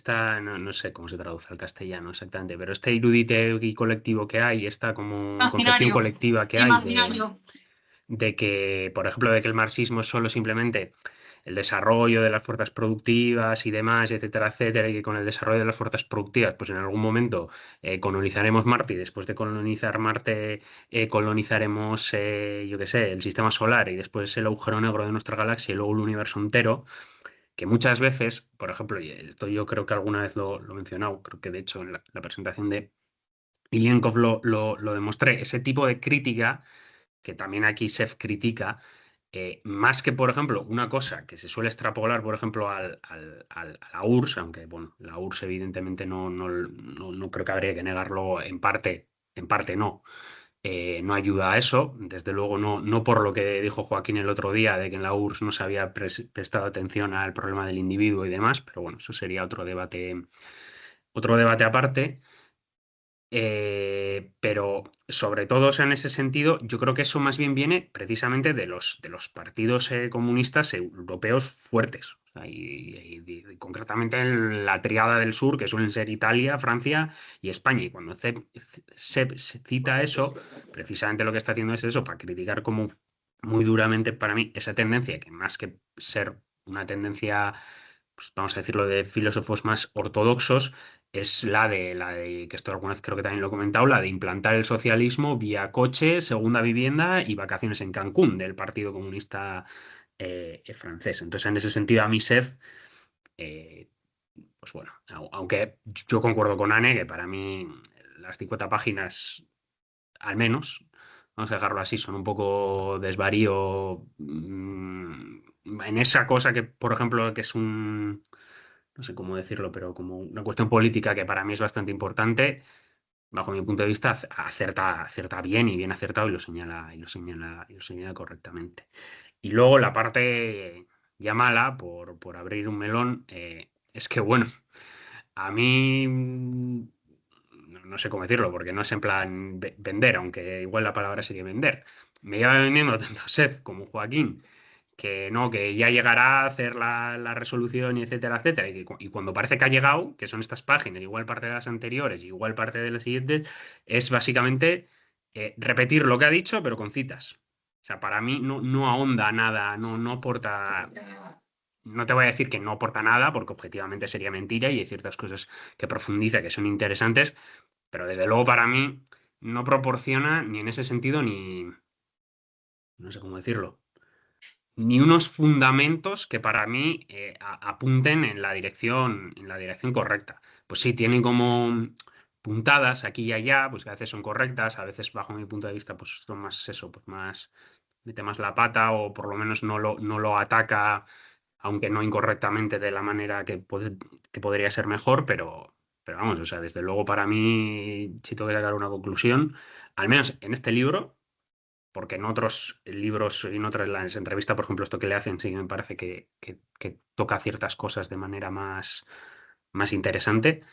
no sé cómo se traduce al castellano exactamente, pero este erudite y colectivo que hay, esta como concepción Imaginario. colectiva que hay Imaginario. de que, por ejemplo, de que el marxismo es solo simplemente el desarrollo de las fuerzas productivas y demás, etcétera, y que con el desarrollo de las fuerzas productivas, pues en algún momento colonizaremos Marte y después de colonizar Marte colonizaremos, yo qué sé, el sistema solar y después el agujero negro de nuestra galaxia y luego el universo entero, que muchas veces, por ejemplo, y esto yo creo que alguna vez lo he mencionado, creo que de hecho en la presentación de Ilienkov lo demostré, ese tipo de crítica que también aquí Sef critica, más que, por ejemplo, una cosa que se suele extrapolar, por ejemplo, a la URSS, aunque, bueno, la URSS evidentemente no creo que habría que negarlo en parte no. No ayuda a eso, desde luego no por lo que dijo Joaquín el otro día de que en la URSS no se había prestado atención al problema del individuo y demás, pero bueno, eso sería otro debate aparte. Pero sobre todo, o sea, en ese sentido, yo creo que eso más bien viene precisamente de los partidos comunistas europeos fuertes. O sea, y concretamente en la triada del sur, que suelen ser Italia, Francia y España. Y cuando se cita eso, precisamente lo que está haciendo es eso, para criticar como muy duramente para mí esa tendencia, que más que ser una tendencia, pues, vamos a decirlo, de filósofos más ortodoxos, es la de, que esto alguna vez creo que también lo he comentado, la de implantar el socialismo vía coche, segunda vivienda y vacaciones en Cancún del Partido Comunista francés. Entonces, en ese sentido, a mí Sef, eh, pues bueno, aunque yo concuerdo con Anne, que para mí las 50 páginas, al menos, vamos a dejarlo así, son un poco desvarío en esa cosa que, por ejemplo, que es no sé cómo decirlo, pero como una cuestión política que para mí es bastante importante, bajo mi punto de vista, acierta bien y bien acertado y lo señala correctamente. Y luego la parte ya mala, por abrir un melón, es que, bueno, a mí no sé cómo decirlo, porque no es en plan vender, aunque igual la palabra sería vender. Me lleva vendiendo tanto Sef como Joaquín que no, que ya llegará a hacer la resolución y etcétera, y cuando parece que ha llegado, que son estas páginas, igual parte de las anteriores, igual parte de las siguientes, es básicamente repetir lo que ha dicho, pero con citas. O sea, para mí no ahonda nada, no aporta. No te voy a decir que no aporta nada, porque objetivamente sería mentira y hay ciertas cosas que profundiza que son interesantes, pero desde luego para mí no proporciona ni en ese sentido ni, no sé cómo decirlo, ni unos fundamentos que para mí apunten en la dirección correcta. Pues sí, tienen como puntadas aquí y allá, pues que a veces son correctas, a veces bajo mi punto de vista pues son más eso, pues más mete más la pata o por lo menos no lo ataca, aunque no incorrectamente de la manera que podría ser mejor, pero vamos, o sea, desde luego para mí, si tengo que sacar una conclusión, al menos en este libro, porque en otros libros y en otras las entrevistas, por ejemplo, esto que le hacen, sí me parece que toca ciertas cosas de manera más interesante,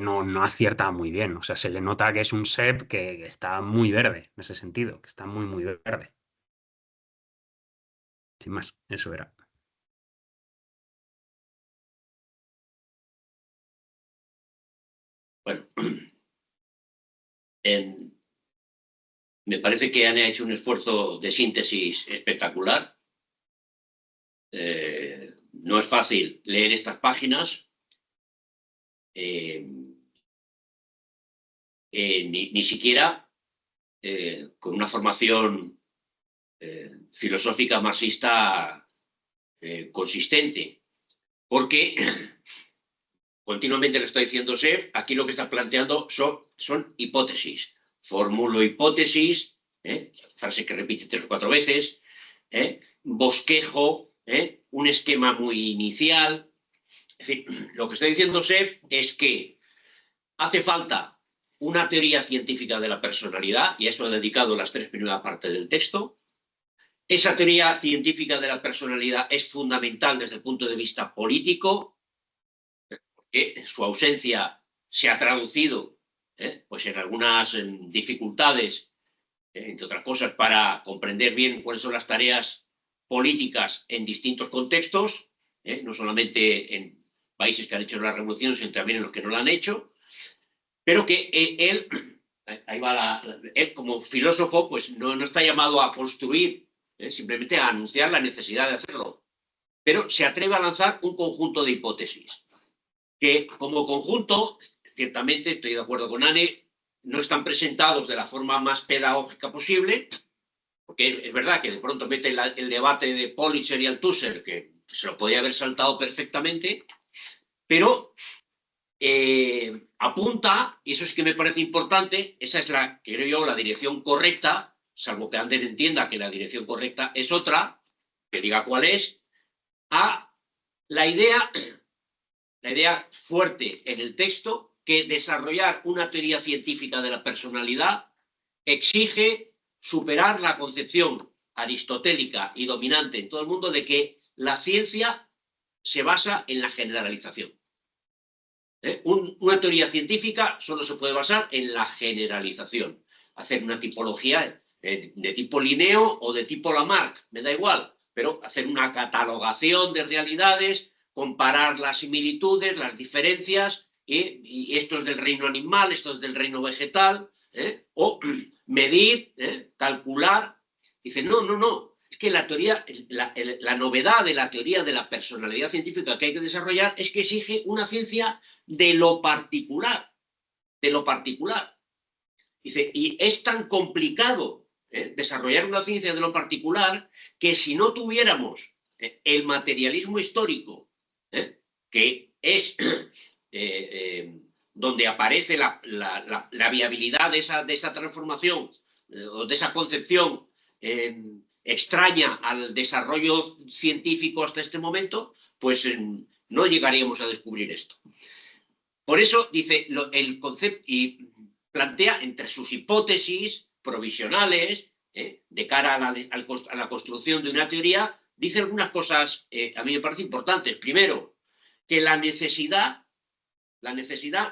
no acierta muy bien. O sea, se le nota que es un SEP que está muy verde en ese sentido, que está muy, muy verde. Sin más, eso era. Bueno, me parece que Anne ha hecho un esfuerzo de síntesis espectacular. No es fácil leer estas páginas. Ni siquiera con una formación filosófica marxista consistente, porque continuamente lo está diciendo Sef, aquí lo que está planteando son hipótesis. Formulo hipótesis, frase que repite 3 o 4 veces, bosquejo, un esquema muy inicial. Es decir, lo que está diciendo Sef es que hace falta una teoría científica de la personalidad, y a eso he dedicado las 3 primeras partes del texto. Esa teoría científica de la personalidad es fundamental desde el punto de vista político, porque en su ausencia se ha traducido pues en algunas dificultades, entre otras cosas, para comprender bien cuáles son las tareas políticas en distintos contextos, no solamente en países que han hecho la revolución, sino también en los que no la han hecho, pero que él, ahí va él como filósofo, pues no está llamado a construir, simplemente a anunciar la necesidad de hacerlo, pero se atreve a lanzar un conjunto de hipótesis, que como conjunto, ciertamente, estoy de acuerdo con Anne, no están presentados de la forma más pedagógica posible, porque es verdad que de pronto mete el debate de Pulitzer y Althusser, que se lo podía haber saltado perfectamente, pero apunta, y eso es que me parece importante, esa es creo yo, la dirección correcta, salvo que Ander entienda que la dirección correcta es otra, que diga cuál es, a la idea fuerte en el texto que desarrollar una teoría científica de la personalidad exige superar la concepción aristotélica y dominante en todo el mundo de que la ciencia se basa en la generalización. Una teoría científica solo se puede basar en la generalización. Hacer una tipología de tipo Linneo o de tipo Lamarck, me da igual, pero hacer una catalogación de realidades, comparar las similitudes, las diferencias, y esto es del reino animal, esto es del reino vegetal, o medir, calcular. Dice, no, es que la teoría, la novedad de la teoría de la personalidad científica que hay que desarrollar es que exige una ciencia de lo particular, Dice, y es tan complicado desarrollar una ciencia de lo particular que si no tuviéramos el materialismo histórico, que es donde aparece la viabilidad de esa transformación o de esa concepción extraña al desarrollo científico hasta este momento, pues no llegaríamos a descubrir esto. Por eso dice el concepto y plantea entre sus hipótesis provisionales de cara a la construcción de una teoría, dice algunas cosas a mí me parecen importantes. Primero, que la necesidad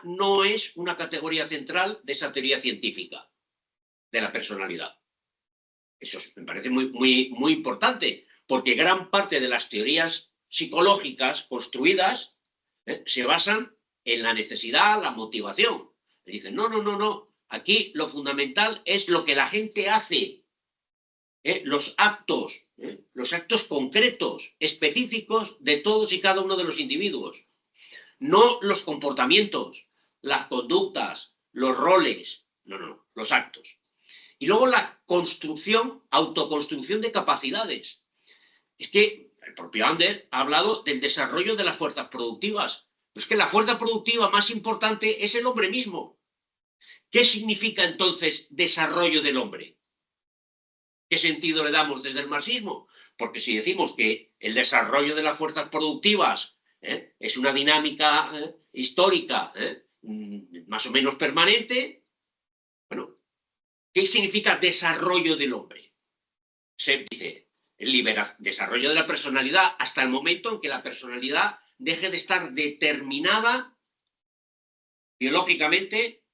no es una categoría central de esa teoría científica de la personalidad. Eso me parece muy importante, porque gran parte de las teorías psicológicas construidas se basan en la necesidad, la motivación. Le dicen, no, aquí lo fundamental es lo que la gente hace, los actos concretos, específicos de todos y cada uno de los individuos. No los comportamientos, las conductas, los roles, no, los actos. Y luego la autoconstrucción de capacidades. Es que el propio Ander ha hablado del desarrollo de las fuerzas productivas. Pero es que la fuerza productiva más importante es el hombre mismo. ¿Qué significa entonces desarrollo del hombre? ¿Qué sentido le damos desde el marxismo? Porque si decimos que el desarrollo de las fuerzas productivas es una dinámica histórica más o menos permanente, bueno, ¿qué significa desarrollo del hombre? Se dice desarrollo de la personalidad hasta el momento en que la personalidad deje de estar determinada biológicamente,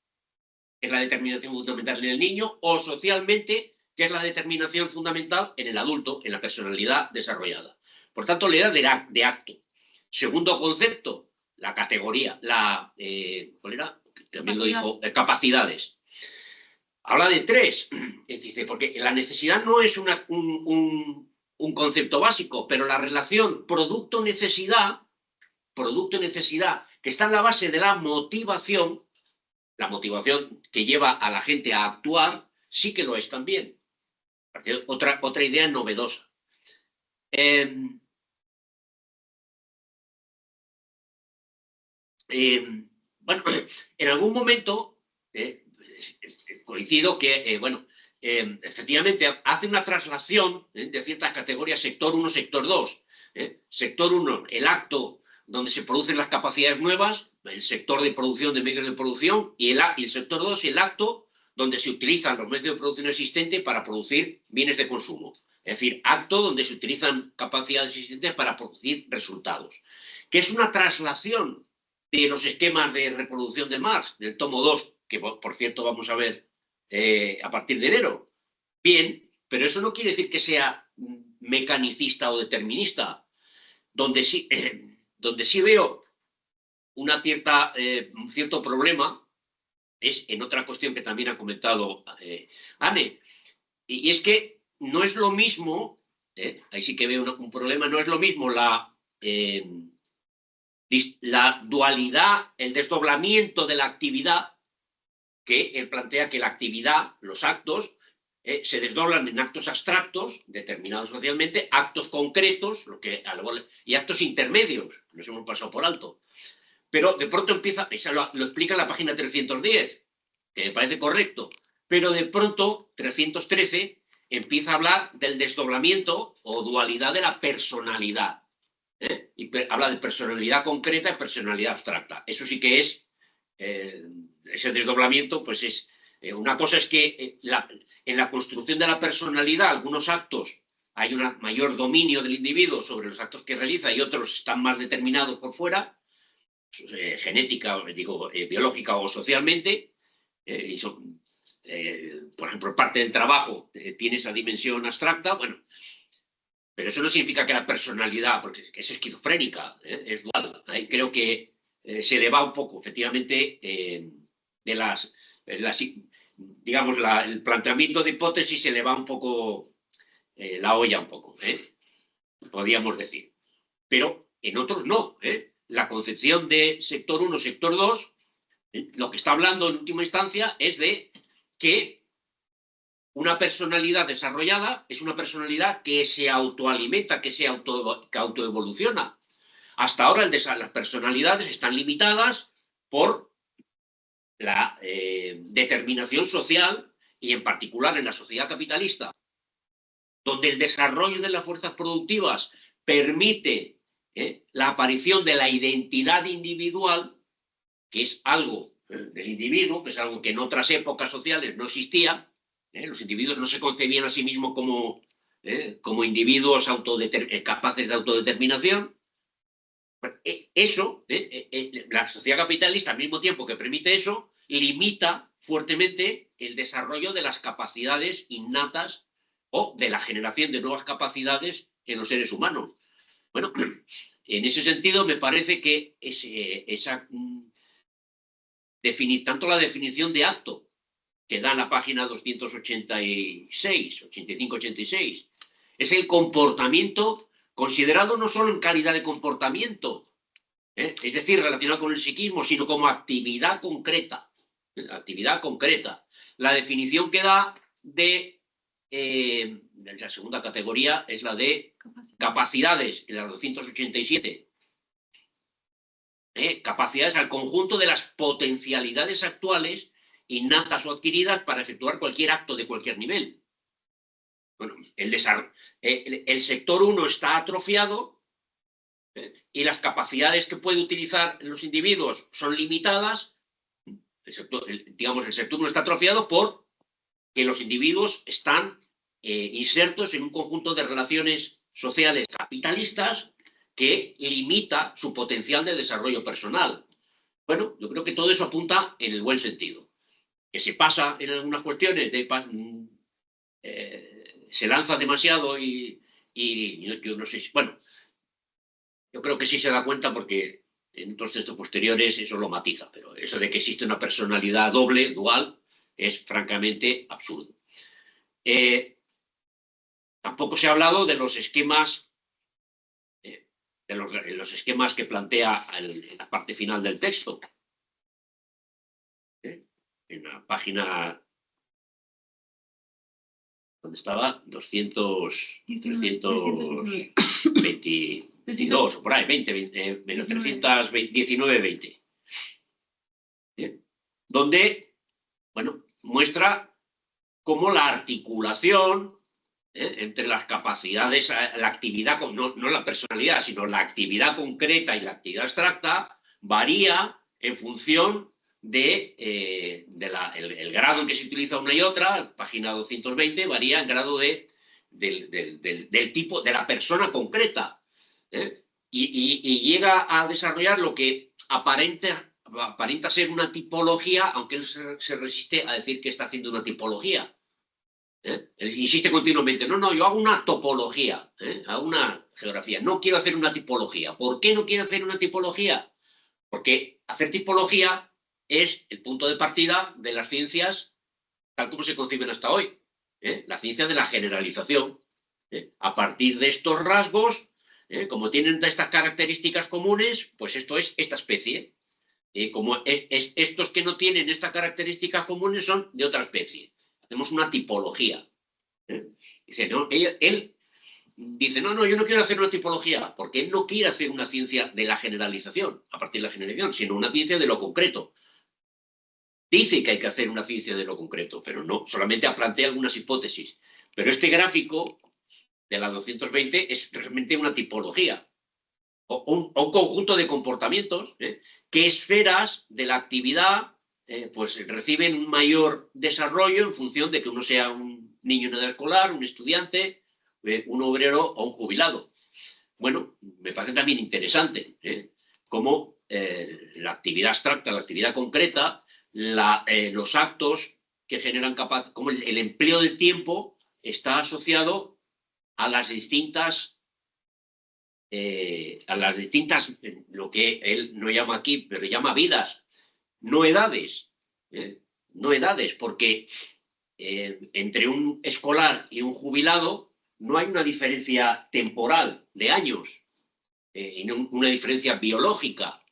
que es la determinación fundamental en el niño, o socialmente, que es la determinación fundamental en el adulto, en la personalidad desarrollada. Por tanto, la idea de acto. Segundo concepto, la categoría, ¿cuál era? También lo dijo, capacidades. Habla de 3, dice, porque la necesidad no es un concepto básico, pero la relación producto-necesidad, que está en la base de la motivación que lleva a la gente a actuar, sí que lo es también. Otra idea novedosa. Bueno, en algún momento coincido que, efectivamente hace una traslación de ciertas categorías, sector 1, sector 2. Sector 1, el acto donde se producen las capacidades nuevas, el sector de producción de medios de producción, y el sector 2, el acto donde se utilizan los medios de producción existentes para producir bienes de consumo. Es decir, acto donde se utilizan capacidades existentes para producir resultados. Que es una traslación de los esquemas de reproducción de Marx, del tomo 2, que por cierto vamos a ver a partir de enero. Bien, pero eso no quiere decir que sea mecanicista o determinista. Donde sí veo un cierto problema es en otra cuestión que también ha comentado Anne, y es que no es lo mismo, ahí sí que veo un problema, no es lo mismo la dualidad, el desdoblamiento de la actividad, que él plantea que la actividad, los actos, se desdoblan en actos abstractos, determinados socialmente, actos concretos y actos intermedios, los hemos pasado por alto. Pero de pronto empieza, eso lo explica en la página 310, que me parece correcto, pero de pronto, 313, empieza a hablar del desdoblamiento o dualidad de la personalidad. Y habla de personalidad concreta y personalidad abstracta. Eso sí que es, ese desdoblamiento, pues es, una cosa es que en la construcción de la personalidad, algunos actos, hay un mayor dominio del individuo sobre los actos que realiza y otros están más determinados por fuera, genética, biológica o socialmente, y son, por ejemplo, parte del trabajo tiene esa dimensión abstracta, bueno, pero eso no significa que la personalidad, porque es esquizofrénica, es dual. Creo que se le va un poco, efectivamente, digamos, el planteamiento de hipótesis se le va un poco la olla un poco, podríamos decir. Pero en otros no. La concepción de sector 1, sector 2, lo que está hablando en última instancia es de que una personalidad desarrollada es una personalidad que se autoalimenta, que autoevoluciona. Hasta ahora las personalidades están limitadas por la determinación social y en particular en la sociedad capitalista, donde el desarrollo de las fuerzas productivas permite la aparición de la identidad individual, que es algo del individuo, que es algo que en otras épocas sociales no existía. Los individuos no se concebían a sí mismos como individuos capaces de autodeterminación. Eso, la sociedad capitalista, al mismo tiempo que permite eso, limita fuertemente el desarrollo de las capacidades innatas o de la generación de nuevas capacidades en los seres humanos. Bueno, en ese sentido me parece que tanto la definición de acto que da en la página 286, 85-86, es el comportamiento considerado no solo en calidad de comportamiento, es decir, relacionado con el psiquismo, sino como actividad concreta. Actividad concreta. La definición que da de la segunda categoría es la de capacidades, en la 287. Capacidades al conjunto de las potencialidades actuales, innatas o adquiridas, para efectuar cualquier acto de cualquier nivel. Bueno, el sector 1 está atrofiado y las capacidades que puede utilizar los individuos son limitadas. El sector 1 está atrofiado porque los individuos están insertos en un conjunto de relaciones sociales capitalistas que limita su potencial de desarrollo personal. Bueno, yo creo que todo eso apunta en el buen sentido. Que se pasa en algunas cuestiones, se lanza demasiado y yo no sé si... Bueno, yo creo que sí se da cuenta porque en otros textos posteriores eso lo matiza, pero eso de que existe una personalidad doble, dual, es francamente absurdo. Tampoco se ha hablado de los esquemas, los esquemas que plantea en la parte final del texto. En la página, ¿dónde estaba? 322 o por ahí, 319-20. Donde, bueno, muestra cómo la articulación entre las capacidades, la actividad, no la personalidad, sino la actividad concreta y la actividad abstracta, varía en función de, el grado en que se utiliza una y otra. Página 220 varía en grado del tipo, de la persona concreta, ¿eh? Y llega a desarrollar lo que aparenta ser una tipología, aunque él se resiste a decir que está haciendo una tipología. Él insiste continuamente, no, yo hago una topología, hago una geografía, no quiero hacer una tipología. ¿Por qué no quiero hacer una tipología? Porque hacer tipología es el punto de partida de las ciencias tal como se conciben hasta hoy, la ciencia de la generalización. A partir de estos rasgos, como tienen estas características comunes, pues esto es esta especie. Como estos que no tienen estas características comunes son de otra especie. Hacemos una tipología. Dice, no, él dice, no, yo no quiero hacer una tipología, porque él no quiere hacer una ciencia de la generalización, a partir de la generalización, sino una ciencia de lo concreto. Dice que hay que hacer una ciencia de lo concreto, pero no, solamente plantea algunas hipótesis. Pero este gráfico de la 220 es realmente una tipología, o un conjunto de comportamientos, que esferas de la actividad pues reciben un mayor desarrollo en función de que uno sea un niño en edad escolar, un estudiante, un obrero o un jubilado. Bueno, me parece también interesante cómo la actividad abstracta, la actividad concreta, los actos que generan como el empleo del tiempo está asociado a las distintas, lo que él no llama aquí, pero llama vidas, no edades, porque entre un escolar y un jubilado no hay una diferencia temporal de años, y no una diferencia biológica.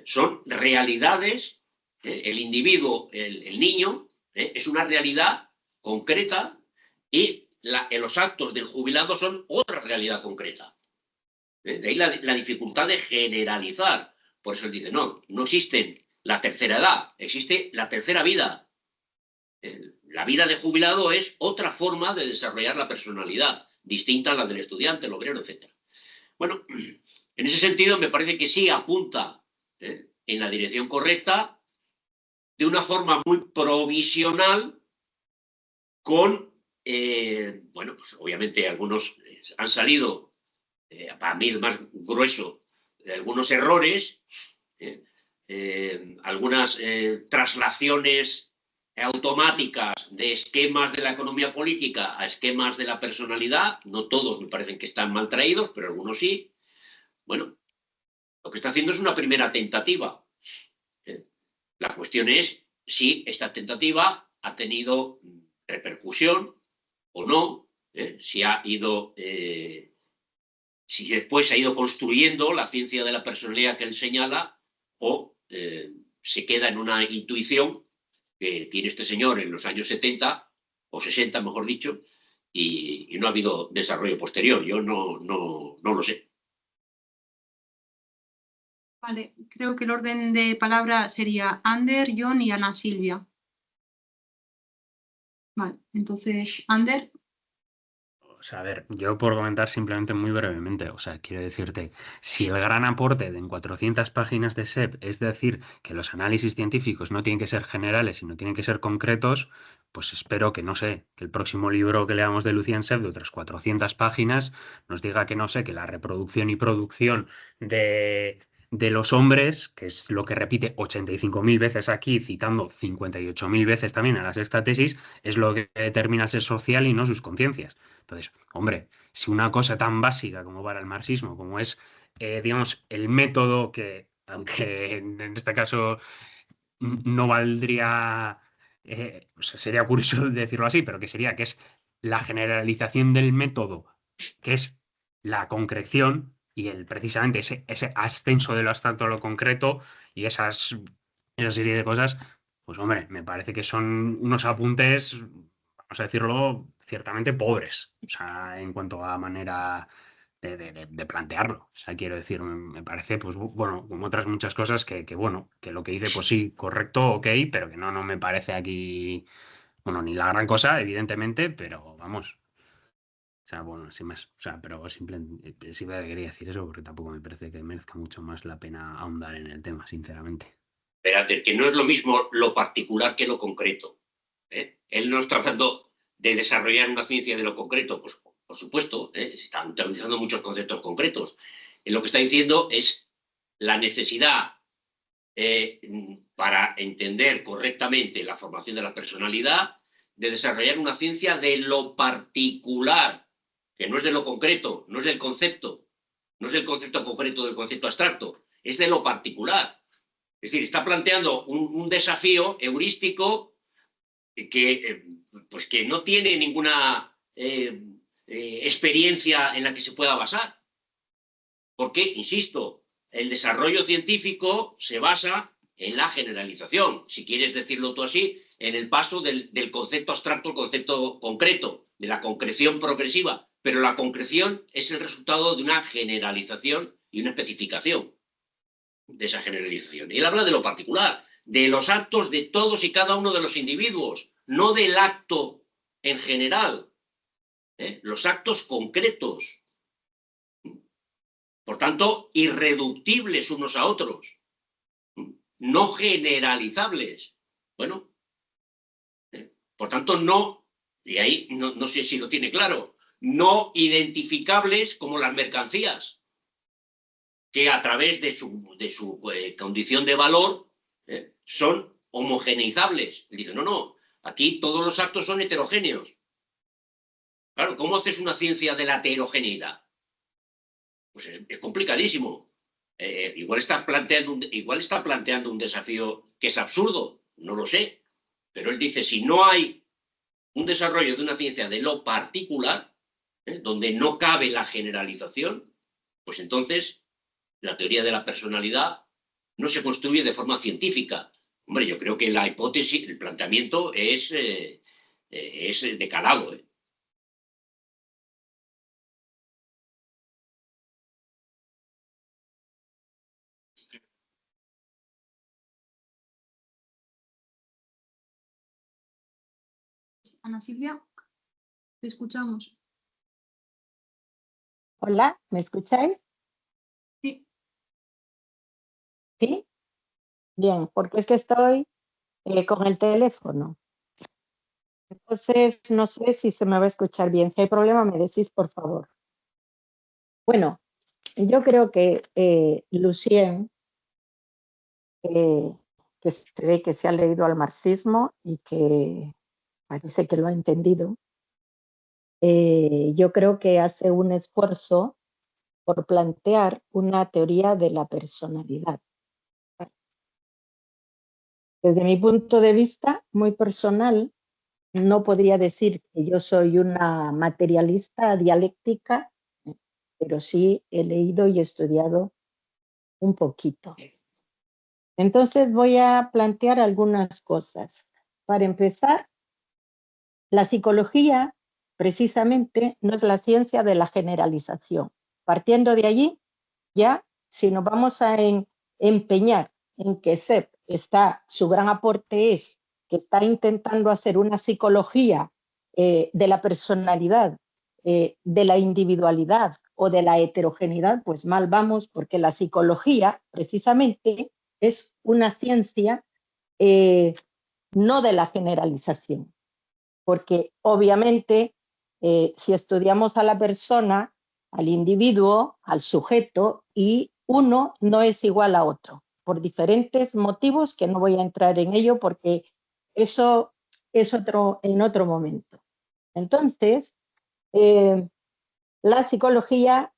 Son realidades. El individuo, el niño, es una realidad concreta y los actos del jubilado son otra realidad concreta. De ahí la dificultad de generalizar. Por eso él dice, no existe la tercera edad, existe la tercera vida. La vida de jubilado es otra forma de desarrollar la personalidad, distinta a la del estudiante, el obrero, etc. Bueno, en ese sentido me parece que sí apunta en la dirección correcta, de una forma muy provisional, con, bueno, pues obviamente algunos han salido, para mí el más grueso, de algunos errores, algunas traslaciones automáticas de esquemas de la economía política a esquemas de la personalidad. No todos me parecen que están mal traídos, pero algunos sí. Bueno, lo que está haciendo es una primera tentativa. La cuestión es si esta tentativa ha tenido repercusión o no, si después se ha ido construyendo la ciencia de la personalidad que él señala, o se queda en una intuición que tiene este señor en los años 70 o 60, mejor dicho, y no ha habido desarrollo posterior. Yo no lo sé. Vale, creo que el orden de palabra sería Ander, John y Ana Silvia. Vale, entonces, Ander. O sea, a ver, yo por comentar simplemente muy brevemente, o sea, quiero decirte, si el gran aporte de en 400 páginas de SEP es decir que los análisis científicos no tienen que ser generales, sino tienen que ser concretos, pues espero que, no sé, que el próximo libro que leamos de Lucien SEP de otras 400 páginas nos diga que, no sé, que la reproducción y producción de los hombres, que es lo que repite 85.000 veces aquí, citando 58.000 veces también a la sexta tesis, es lo que determina el ser social y no sus conciencias. Entonces, hombre, si una cosa tan básica como para el marxismo, como es, digamos, el método que, aunque en este caso no valdría, o sea, sería curioso decirlo así, pero que es la generalización del método, que es la concreción y precisamente ese ascenso de lo abstracto a lo concreto y esa serie de cosas, pues hombre, me parece que son unos apuntes, vamos a decirlo, ciertamente pobres, o sea, en cuanto a manera de plantearlo. O sea, quiero decir, me parece, pues bueno, como otras muchas cosas bueno, que lo que dice, pues sí, correcto, ok, pero que no me parece aquí, bueno, ni la gran cosa, evidentemente, pero vamos. O sea, bueno, sin más. O sea, pero simplemente quería decir eso porque tampoco me parece que merezca mucho más la pena ahondar en el tema, sinceramente. Espérate, que no es lo mismo lo particular que lo concreto. Él no está hablando de desarrollar una ciencia de lo concreto, pues por supuesto, se están utilizando muchos conceptos concretos. Lo que está diciendo es la necesidad para entender correctamente la formación de la personalidad, de desarrollar una ciencia de lo particular, que no es de lo concreto, no es del concepto, no es del concepto concreto, del concepto abstracto, es de lo particular. Es decir, está planteando un desafío heurístico pues que no tiene ninguna experiencia en la que se pueda basar. Porque, insisto, el desarrollo científico se basa en la generalización, si quieres decirlo tú así, en el paso del concepto abstracto al concepto concreto, de la concreción progresiva, pero la concreción es el resultado de una generalización y una especificación de esa generalización. Y él habla de lo particular, de los actos de todos y cada uno de los individuos, no del acto en general, los actos concretos. Por tanto, irreductibles unos a otros, no generalizables. Bueno, por tanto, no, y ahí no sé si lo tiene claro, no identificables como las mercancías, que a través de su condición de valor son homogeneizables. Él dice, no, aquí todos los actos son heterogéneos. Claro, ¿cómo haces una ciencia de la heterogeneidad? Pues es complicadísimo. Igual está planteando un desafío que es absurdo, no lo sé. Pero él dice, si no hay un desarrollo de una ciencia de lo particular, donde no cabe la generalización, pues entonces la teoría de la personalidad no se construye de forma científica. Hombre, yo creo que la hipótesis, el planteamiento es de calado. Ana Silvia, te escuchamos. Hola, ¿me escucháis? Sí. ¿Sí? Bien, porque es que estoy con el teléfono. Entonces, no sé si se me va a escuchar bien. Si hay problema, me decís, por favor. Bueno, yo creo que Lucien, que se ve que se ha leído al marxismo y que parece que lo ha entendido, yo creo que hace un esfuerzo por plantear una teoría de la personalidad. Desde mi punto de vista, muy personal, no podría decir que yo soy una materialista dialéctica, pero sí he leído y estudiado un poquito. Entonces voy a plantear algunas cosas. Para empezar, la psicología precisamente no es la ciencia de la generalización. Partiendo de allí, ya si nos vamos a empeñar en que Sepp su gran aporte es que está intentando hacer una psicología de la personalidad, de la individualidad o de la heterogeneidad, pues mal vamos, porque la psicología precisamente es una ciencia no de la generalización, porque obviamente si estudiamos a la persona, al individuo, al sujeto, y uno no es igual a otro, por diferentes motivos que no voy a entrar en ello porque eso es en otro momento. Entonces, la psicología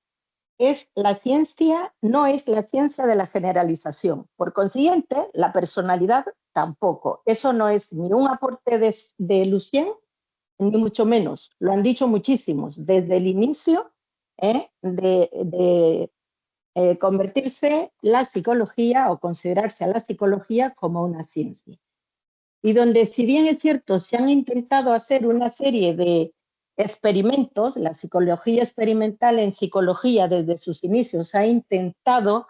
es la ciencia, no es la ciencia de la generalización. Por consiguiente, la personalidad tampoco. Eso no es ni un aporte de Lucien, ni mucho menos. Lo han dicho muchísimos desde el inicio de convertirse la psicología o considerarse a la psicología como una ciencia. Y donde, si bien es cierto, se han intentado hacer una serie de experimentos, la psicología experimental en psicología desde sus inicios ha intentado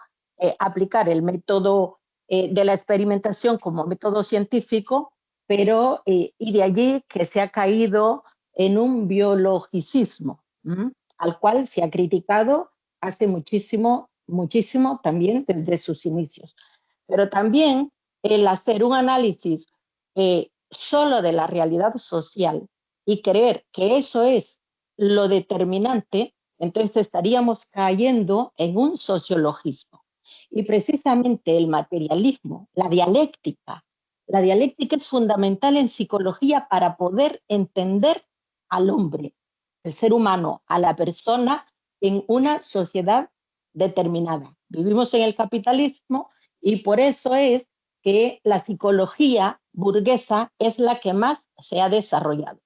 aplicar el método de la experimentación como método científico, pero y de allí que se ha caído en un biologicismo, al cual se ha criticado hace muchísimo también desde sus inicios. Pero también el hacer un análisis solo de la realidad social y creer que eso es lo determinante, entonces estaríamos cayendo en un sociologismo. Y precisamente el materialismo, la dialéctica es fundamental en psicología para poder entender al hombre, el ser humano, a la persona en una sociedad determinada. Vivimos en el capitalismo y por eso es que la psicología burguesa es la que más se ha desarrollado.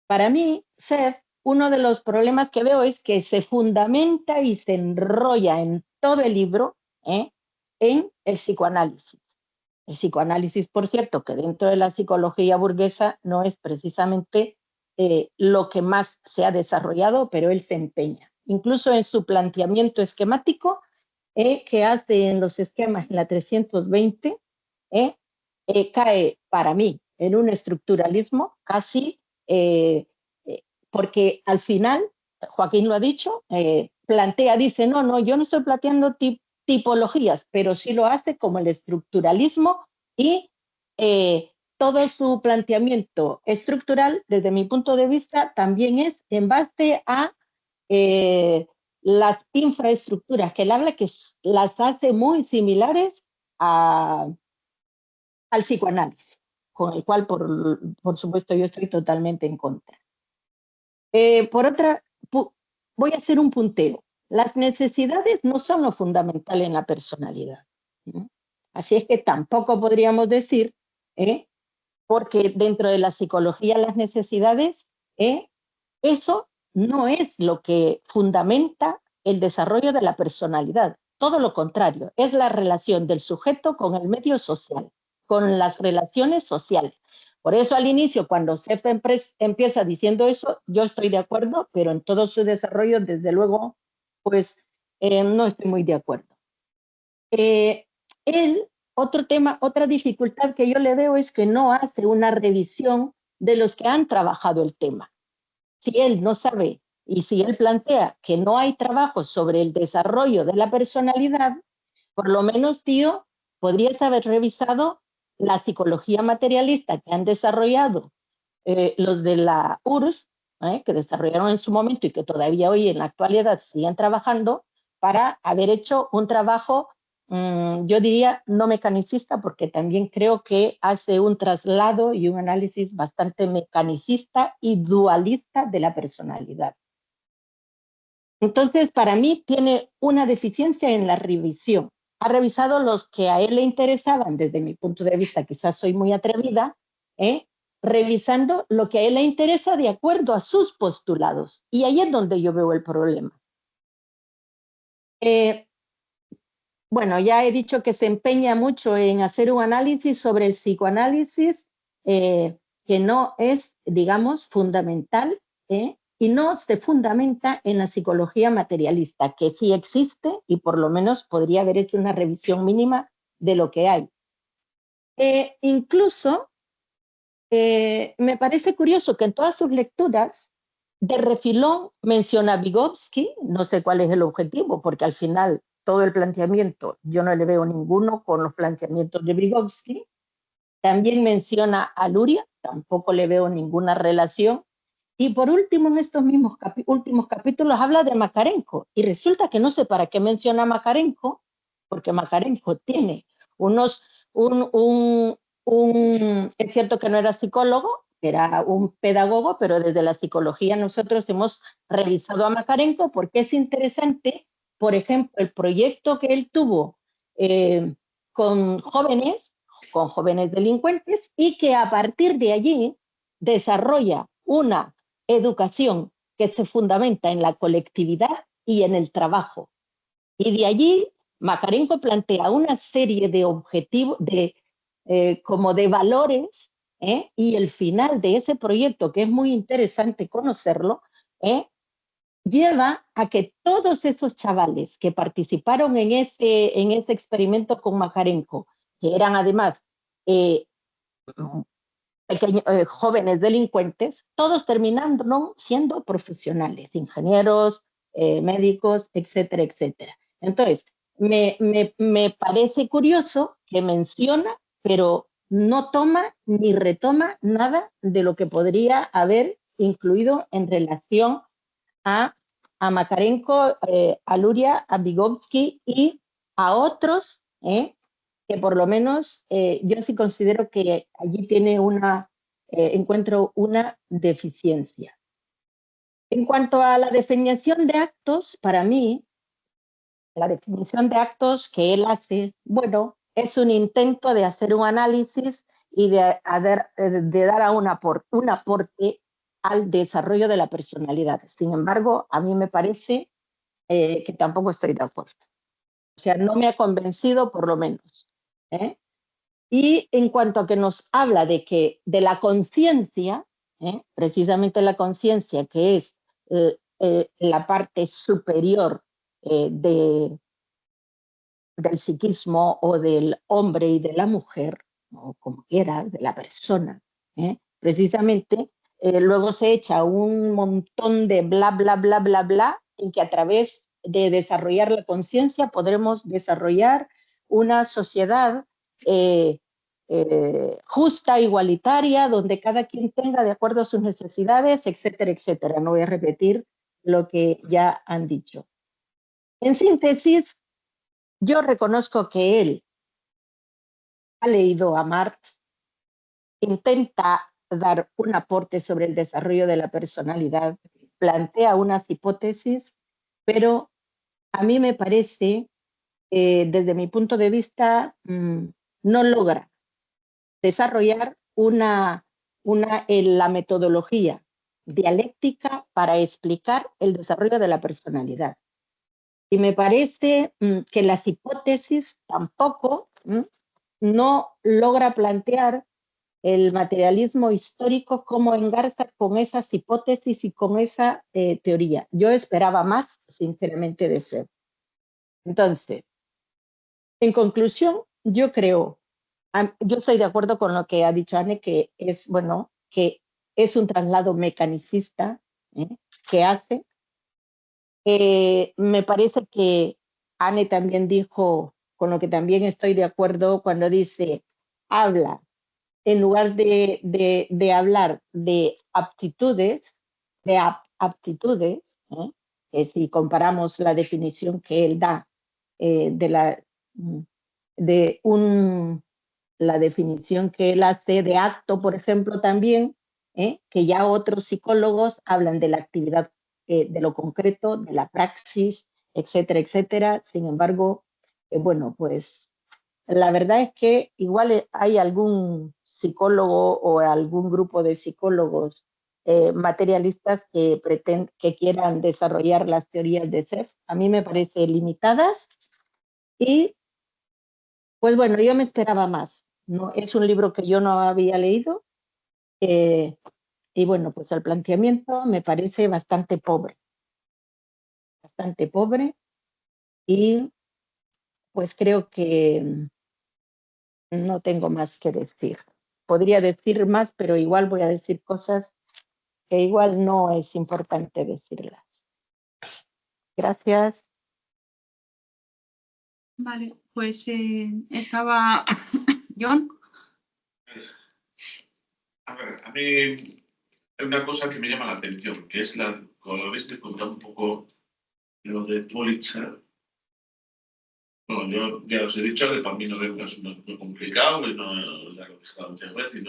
Para mí, Seth, uno de los problemas que veo es que se fundamenta y se enrolla en todo el libro en el psicoanálisis. El psicoanálisis, por cierto, que dentro de la psicología burguesa no es precisamente lo que más se ha desarrollado, pero él se empeña. Incluso en su planteamiento esquemático, que hace en los esquemas en la 320, cae para mí en un estructuralismo casi, porque al final, Joaquín lo ha dicho, dice, no, yo no estoy planteando tipologías, pero sí lo hace como el estructuralismo y todo su planteamiento estructural, desde mi punto de vista, también es en base a las infraestructuras, que él habla que las hace muy similares al psicoanálisis, con el cual, por supuesto, yo estoy totalmente en contra. Voy a hacer un punteo. Las necesidades no son lo fundamental en la personalidad, ¿no? Así es que tampoco podríamos decir, porque dentro de la psicología las necesidades, eso no es lo que fundamenta el desarrollo de la personalidad. Todo lo contrario, es la relación del sujeto con el medio social, con las relaciones sociales. Por eso al inicio, cuando Seth empieza diciendo eso, yo estoy de acuerdo, pero en todo su desarrollo, desde luego, pues no estoy muy de acuerdo. Otra dificultad que yo le veo es que no hace una revisión de los que han trabajado el tema. Si él no sabe y si él plantea que no hay trabajo sobre el desarrollo de la personalidad, por lo menos, tío, podrías haber revisado la psicología materialista que han desarrollado los de la URSS, que desarrollaron en su momento y que todavía hoy en la actualidad siguen trabajando, para haber hecho un trabajo, yo diría, no mecanicista, porque también creo que hace un traslado y un análisis bastante mecanicista y dualista de la personalidad. Entonces, para mí tiene una deficiencia en la revisión. Ha revisado los que a él le interesaban, desde mi punto de vista, quizás soy muy atrevida, revisando lo que a él le interesa de acuerdo a sus postulados. Y ahí es donde yo veo el problema. Bueno, ya he dicho que se empeña mucho en hacer un análisis sobre el psicoanálisis, que no es, digamos, fundamental, y no se fundamenta en la psicología materialista, que sí existe y por lo menos podría haber hecho una revisión mínima de lo que hay. Incluso me parece curioso que en todas sus lecturas de refilón menciona a Vygotsky, no sé cuál es el objetivo, porque al final todo el planteamiento yo no le veo ninguno con los planteamientos de Vygotsky. También menciona a Luria, tampoco le veo ninguna relación. Y por último, en estos mismos últimos capítulos habla de Makarenko. Y resulta que no sé para qué menciona a Makarenko, porque Makarenko tiene es cierto que no era psicólogo, era un pedagogo, pero desde la psicología nosotros hemos revisado a Makarenko porque es interesante, por ejemplo, el proyecto que él tuvo con jóvenes delincuentes y que a partir de allí desarrolla una educación que se fundamenta en la colectividad y en el trabajo. Y de allí Makarenko plantea una serie de objetivos, como de valores, y el final de ese proyecto, que es muy interesante conocerlo, lleva a que todos esos chavales que participaron en ese experimento con Makarenko, que eran además jóvenes delincuentes, todos terminaron siendo profesionales, ingenieros, médicos, etcétera, etcétera. Entonces, me parece curioso que menciona, pero no toma ni retoma nada de lo que podría haber incluido en relación a Makarenko, a Luria, a Vygotsky y a otros, que por lo menos yo sí considero que allí tiene encuentro una deficiencia. En cuanto a la definición de actos, para mí, la definición de actos que él hace, bueno, es un intento de hacer un análisis y de dar un aporte al desarrollo de la personalidad. Sin embargo, a mí me parece que tampoco estoy de acuerdo. O sea, no me ha convencido por lo menos. Y en cuanto a que nos habla de la conciencia, precisamente la conciencia, que es la parte superior del psiquismo o del hombre y de la mujer, o como quiera, de la persona, precisamente, luego se echa un montón de bla, bla, bla, bla, bla, en que a través de desarrollar la conciencia podremos desarrollar una sociedad justa, igualitaria, donde cada quien tenga de acuerdo a sus necesidades, etcétera, etcétera. No voy a repetir lo que ya han dicho. En síntesis, yo reconozco que él ha leído a Marx, intenta dar un aporte sobre el desarrollo de la personalidad, plantea unas hipótesis, pero a mí me parece, desde mi punto de vista, no logra desarrollar la metodología dialéctica para explicar el desarrollo de la personalidad. Y me parece que las hipótesis tampoco no logra plantear el materialismo histórico como engarza con esas hipótesis y con esa teoría. Yo esperaba más, sinceramente, de ser. Entonces, en conclusión, yo estoy de acuerdo con lo que ha dicho Anne, que es, bueno, que es un traslado mecanicista que hace. Me parece que Anne también dijo, con lo que también estoy de acuerdo, cuando dice, habla, en lugar de hablar de aptitudes, que si comparamos la definición que él da la definición que él hace de acto, por ejemplo, también, que ya otros psicólogos hablan de la actividad, de lo concreto, de la praxis, etcétera, etcétera. Sin embargo, bueno, pues la verdad es que igual hay algún psicólogo o algún grupo de psicólogos materialistas que quieran desarrollar las teorías de Seth. A mí me parecen limitadas y, pues bueno, yo me esperaba más. No, es un libro que yo no había leído y bueno, pues el planteamiento me parece bastante pobre y pues creo que no tengo más que decir. Podría decir más, pero igual voy a decir cosas que igual no es importante decirlas. Gracias. Vale, pues estaba John. A ver, a mí hay una cosa que me llama la atención, que es como lo viste contar un poco lo de Pulitzer. Bueno, yo ya os he dicho que para mí no es muy complicado, y no ya lo he dejado antes veces,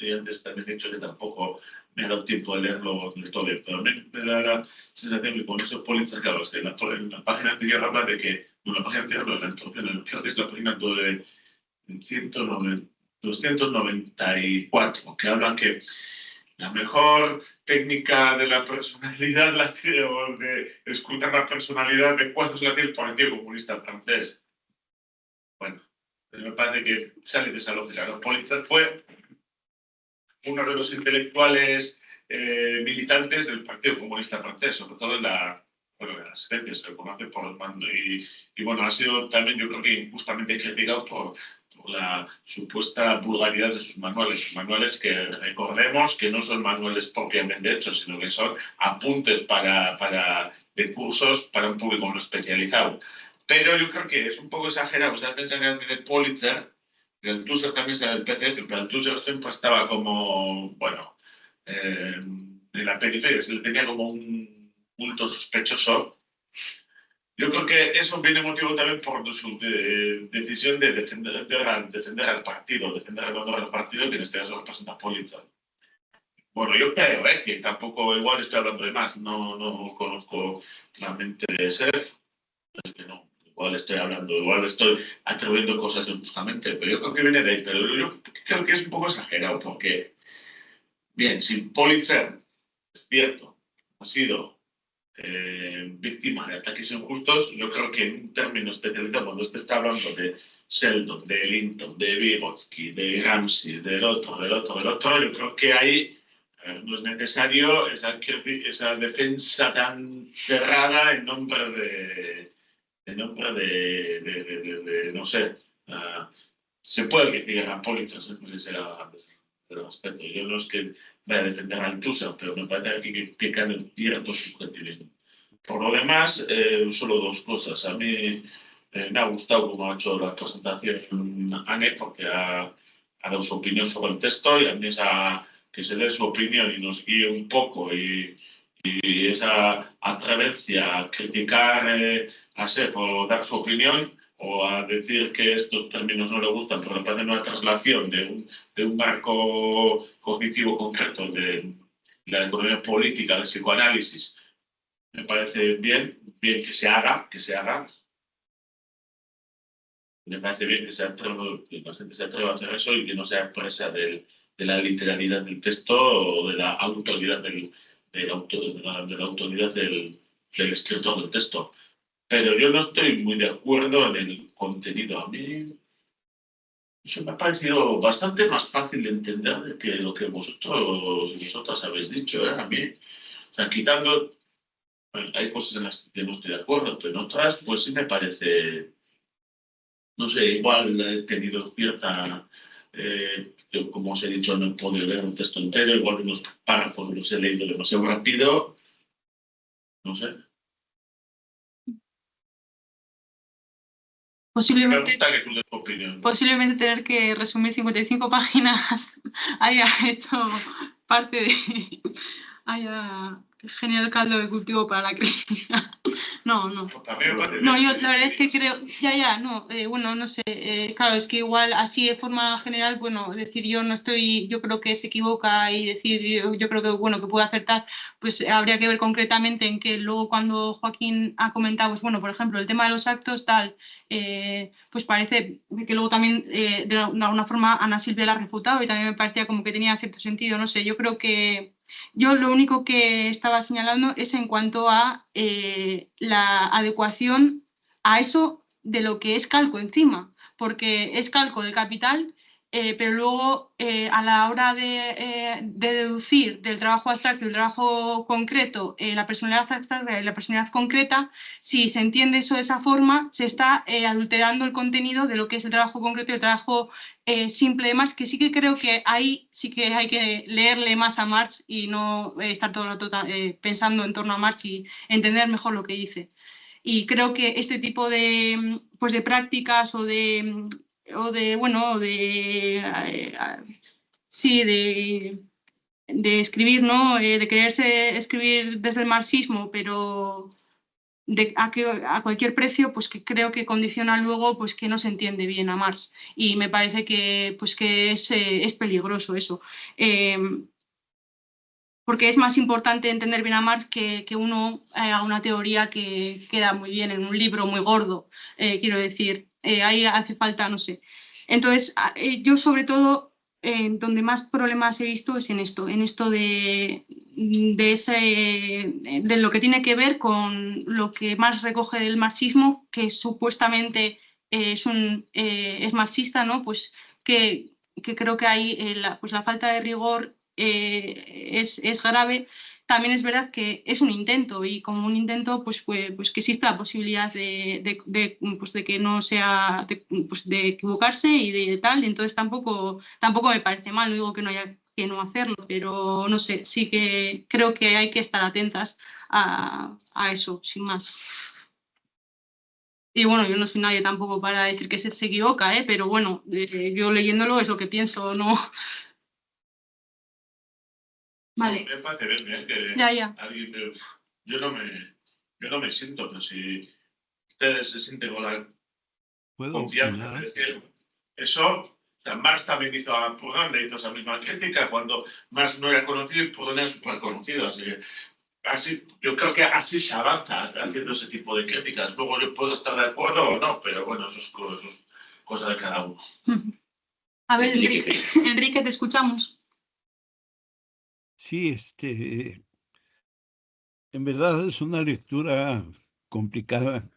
y antes también he dicho que tampoco me ha dado tiempo de leerlo del todo, pero me da la sensación que con esos Pulitzer, claro, es que en la página anterior habla de que, bueno, la página anterior habla de la introducción, creo que es la página 294, que habla que la mejor técnica de la personalidad, o de escrutar la personalidad de Cuazos la tiene el Partido Comunista Francés. Bueno, me parece que sale de esa lógica. Pulitzer fue uno de los intelectuales militantes del Partido Comunista Francés, sobre todo en las ciencias, se lo conoce por el mando. Y bueno, ha sido también, yo creo que injustamente criticado por la supuesta vulgaridad de sus manuales que recordemos que no son manuales propiamente hechos, sino que son apuntes de cursos para un público no especializado. Pero yo creo que es un poco exagerado. O sea, pensan que el Pulitzer, que el Tusser también sea del PC, pero el Tusser siempre estaba como, bueno, en la periferia, se le tenía como un punto sospechoso. Yo creo que eso viene motivado también por su decisión de defender al partido, defender al honor del partido, que en este caso representa a Pulitzer. Bueno, yo creo que tampoco, igual estoy hablando de más, no conozco la mente de Seth, es que no, igual estoy atribuyendo cosas injustamente, pero yo creo que viene de ahí, pero yo creo que es un poco exagerado, porque, bien, si Pulitzer, es cierto, ha sido víctima de ataques injustos, yo creo que en un término especializado, cuando usted está hablando de Sheldon, de Linton, de Vygotsky, de Ramsey, del otro, yo creo que ahí no es necesario esa defensa tan cerrada en nombre de no sé, se puede criticar a Pulitzer, se será de respeto. Yo no es que vaya a defender al Tusser, pero me parece que hay que explicar en cierto subjetivismo. Por lo demás, solo dos cosas. A mí me ha gustado cómo ha hecho la presentación Anne, porque ha dado su opinión sobre el texto, y a mí que se dé su opinión y nos guíe un poco, y esa atrevencia a criticar a Seth o dar su opinión, o a decir que estos términos no le gustan, pero le parece una traslación de un marco cognitivo concreto de la economía política, del psicoanálisis. Me parece bien que se haga. Me parece bien que la gente se atreva a hacer eso y que no sea presa de la literalidad del texto o de la autoridad de la autoridad del escritor del texto. Pero yo no estoy muy de acuerdo en el contenido. A mí eso me ha parecido bastante más fácil de entender que lo que vosotras habéis dicho. A mí, o sea, quitando, bueno, hay cosas en las que no estoy de acuerdo, pero en otras, pues sí me parece, no sé, igual he tenido cierta, yo, como os he dicho, no he podido leer un texto entero, igual unos párrafos los he leído demasiado rápido, no sé. Me gusta que tú des tu opinión. Posiblemente tener que resumir 55 páginas haya hecho parte de... haya generado el caldo de cultivo para la crítica. No. No, yo la verdad es que creo... bueno, no sé. Claro, es que igual así de forma general, bueno, decir yo creo que se equivoca y decir yo creo que, bueno, que puede acertar, pues habría que ver concretamente en que luego cuando Joaquín ha comentado, pues bueno, por ejemplo, el tema de los actos, tal... pues parece que luego también de alguna forma Ana Silvia la ha refutado y también me parecía como que tenía cierto sentido, no sé, yo creo que yo lo único que estaba señalando es en cuanto a la adecuación a eso de lo que es calco encima, porque es calco del capital, pero luego a la hora de deducir del trabajo abstracto y el trabajo concreto la personalidad abstracta y la personalidad concreta, si se entiende eso de esa forma, se está adulterando el contenido de lo que es el trabajo concreto y el trabajo simple de Marx, que sí que creo que ahí sí que hay que leerle más a Marx y no estar todo el rato pensando en torno a Marx y entender mejor lo que dice. Y creo que este tipo de, pues de prácticas de escribir, ¿no? De quererse escribir desde el marxismo, pero a cualquier precio, pues que creo que condiciona luego pues que no se entiende bien a Marx. Y me parece que, pues, que es peligroso eso. Porque es más importante entender bien a Marx que uno haga una teoría que queda muy bien en un libro muy gordo, quiero decir. Ahí hace falta, no sé. Entonces, yo sobre todo, donde más problemas he visto es en esto de lo que tiene que ver con lo que más recoge del marxismo, que supuestamente es marxista, ¿no? Pues que creo que ahí pues la falta de rigor es grave. También es verdad que es un intento y como un intento pues que exista la posibilidad de que no sea de equivocarse y de tal, entonces tampoco me parece mal, no digo que no haya que no hacerlo, pero no sé, sí que creo que hay que estar atentas a eso, sin más. Y bueno, yo no soy nadie tampoco para decir que se equivoca, pero bueno, yo leyéndolo es lo que pienso, ¿no? Vale. Me parece bien, que Ya. alguien, pero yo no me siento, pero si ustedes se sienten con la confianza de decir eso, o sea, Marx también hizo a Proudhon, le hizo esa misma crítica cuando Marx no era conocido y Proudhon era súper conocido, así que así, yo creo que así se avanza haciendo ese tipo de críticas. Luego yo puedo estar de acuerdo o no, pero bueno, eso es cosa de cada uno. A ver, Enrique, te escuchamos. Sí, en verdad es una lectura complicada,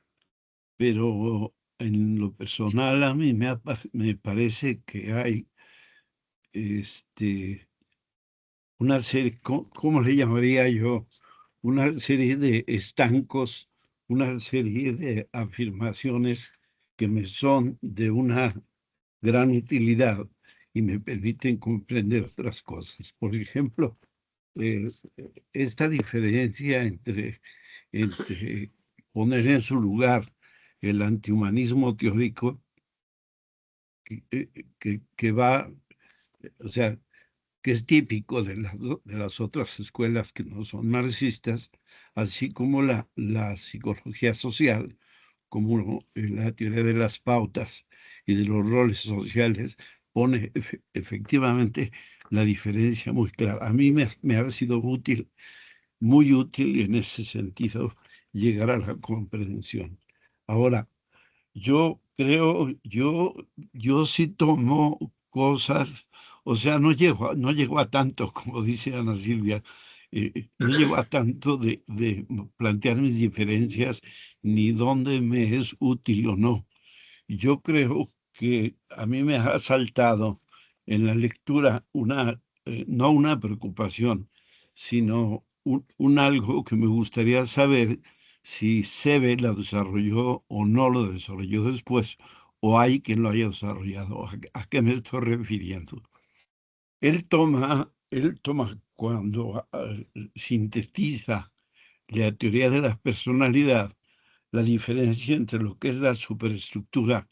pero en lo personal a mí me parece que hay una serie, ¿cómo le llamaría yo? Una serie de estancos, una serie de afirmaciones que me son de una gran utilidad y me permiten comprender otras cosas. Por ejemplo, esta diferencia entre poner en su lugar el antihumanismo teórico que va, o sea, que es típico de las otras escuelas que no son marxistas, así como la psicología social, como la teoría de las pautas y de los roles sociales, pone efectivamente la diferencia muy clara. A mí me ha sido útil, muy útil en ese sentido, llegar a la comprensión. Ahora, yo creo, yo sí tomo cosas, o sea, no llego a tanto, como dice Ana Silvia, no llego a tanto de plantear mis diferencias ni dónde me es útil o no. Yo creo que a mí me ha saltado en la lectura no una preocupación, sino un algo que me gustaría saber si Sebe la desarrolló o no lo desarrolló después, o hay quien lo haya desarrollado. ¿A qué me estoy refiriendo? Él toma cuando sintetiza la teoría de la personalidad, la diferencia entre lo que es la superestructura,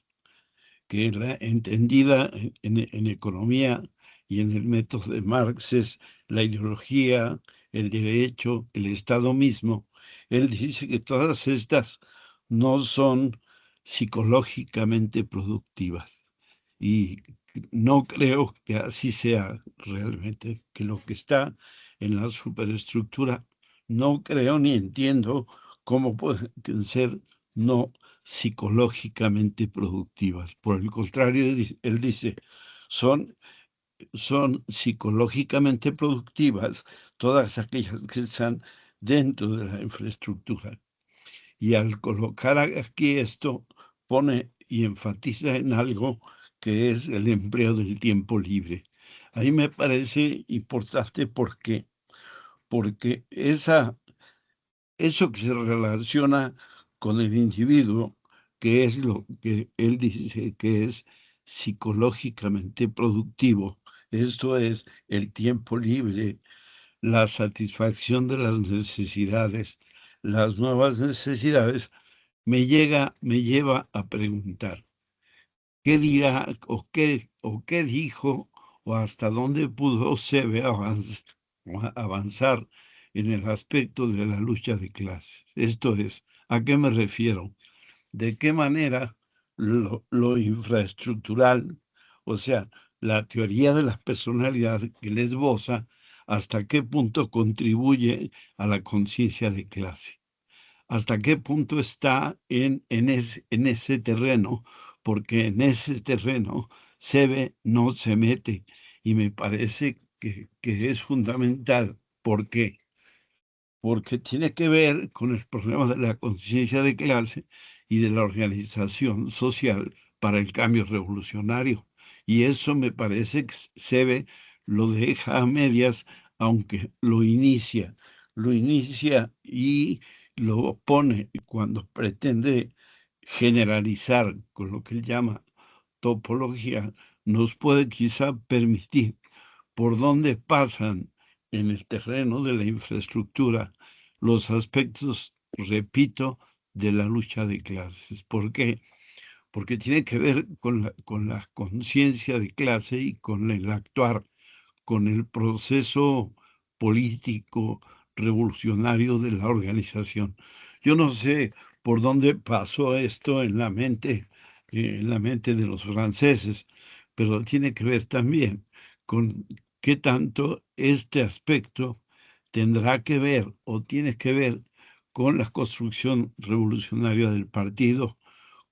que es la entendida en economía y en el método de Marx, es la ideología, el derecho, el Estado mismo. Él dice que todas estas no son psicológicamente productivas. Y no creo que así sea realmente, que lo que está en la superestructura, no creo ni entiendo cómo pueden ser no psicológicamente productivas. Por el contrario, él dice, son psicológicamente productivas todas aquellas que están dentro de la infraestructura. Y al colocar aquí esto, pone y enfatiza en algo que es el empleo del tiempo libre. A mí me parece importante porque eso que se relaciona con el individuo, que es lo que él dice que es psicológicamente productivo, esto es el tiempo libre, la satisfacción de las necesidades, las nuevas necesidades, me lleva a preguntar, ¿qué dirá o qué dijo o hasta dónde pudo Sebe avanzar en el aspecto de la lucha de clases? Esto es, ¿a qué me refiero? ¿De qué manera lo infraestructural, o sea, la teoría de la personalidad que él esboza, hasta qué punto contribuye a la conciencia de clase? ¿Hasta qué punto está en ese terreno? Porque en ese terreno no se mete y me parece que es fundamental. ¿Por qué? Porque tiene que ver con el problema de la conciencia de clase y de la organización social para el cambio revolucionario. Y eso me parece que Sebe lo deja a medias, aunque lo inicia y lo pone cuando pretende generalizar con lo que él llama topología, nos puede quizá permitir por dónde pasan en el terreno de la infraestructura los aspectos, repito, de la lucha de clases. ¿Por qué? Porque tiene que ver con la conciencia de clase y con el actuar, con el proceso político revolucionario de la organización. Yo no sé por dónde pasó esto en la mente de los franceses, pero tiene que ver también con qué tanto este aspecto tendrá que ver o tiene que ver con la construcción revolucionaria del partido,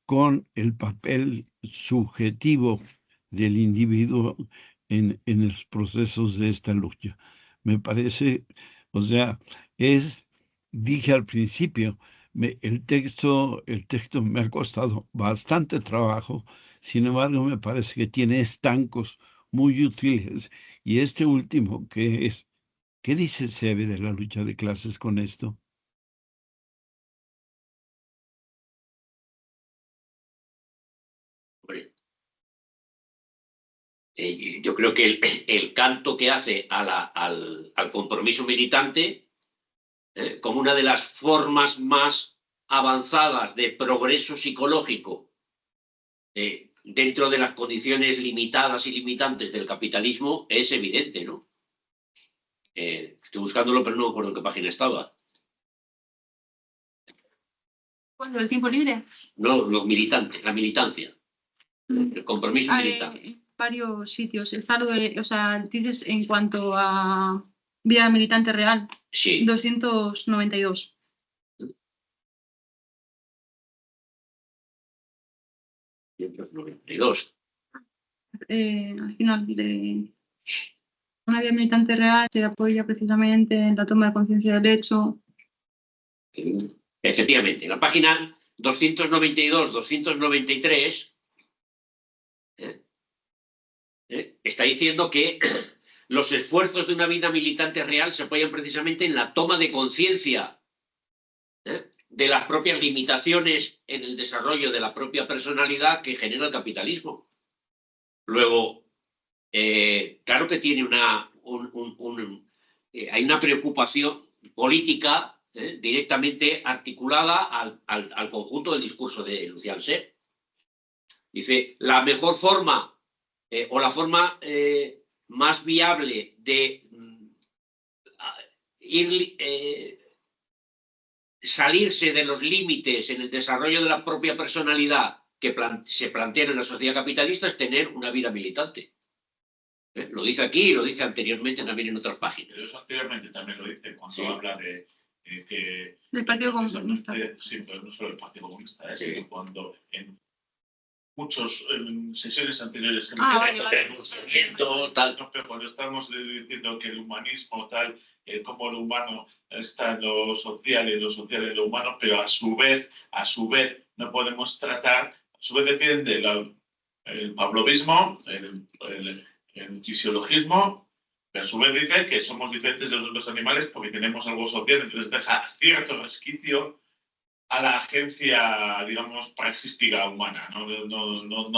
con el papel subjetivo del individuo en los procesos de esta lucha. Me parece, o sea, dije al principio, el texto me ha costado bastante trabajo, sin embargo me parece que tiene estancos muy útiles. Y este último, ¿qué dice Sebe de la lucha de clases con esto? Yo creo que el canto que hace al compromiso militante como una de las formas más avanzadas de progreso psicológico dentro de las condiciones limitadas y limitantes del capitalismo es evidente, ¿no? Estoy buscándolo, pero no me acuerdo en qué página estaba. ¿Cuándo? ¿El tiempo libre? No, los militantes, la militancia. El compromiso militante. Varios sitios. Está lo de, o sea, dices en cuanto a vida militante real. Sí. 292. Al final de una vida militante real se apoya precisamente en la toma de conciencia del hecho. Efectivamente, en la página 292-293 está diciendo que los esfuerzos de una vida militante real se apoyan precisamente en la toma de conciencia de las propias limitaciones en el desarrollo de la propia personalidad que genera el capitalismo. Luego, claro que tiene hay una preocupación política directamente articulada al conjunto del discurso de Lucian Sepp. Dice, la mejor forma o la forma más viable de salirse de los límites en el desarrollo de la propia personalidad que se plantean en la sociedad capitalista es tener una vida militante. Lo dice aquí y lo dice anteriormente también en otras páginas. Pero eso anteriormente también lo dice cuando sí. Habla de que... Del Partido Comunista. Sí, pero no solo del Partido Comunista, sí. Cuando en muchas sesiones anteriores cuando estamos diciendo que el humanismo tal, como lo humano está en lo social y lo social en lo humano, pero a su vez no podemos tratar, a su vez depende el pavlovismo, el fisiologismo, pero a su vez dice que somos diferentes de los otros animales porque tenemos algo social, entonces deja cierto resquicio a la agencia, digamos, praxística humana, no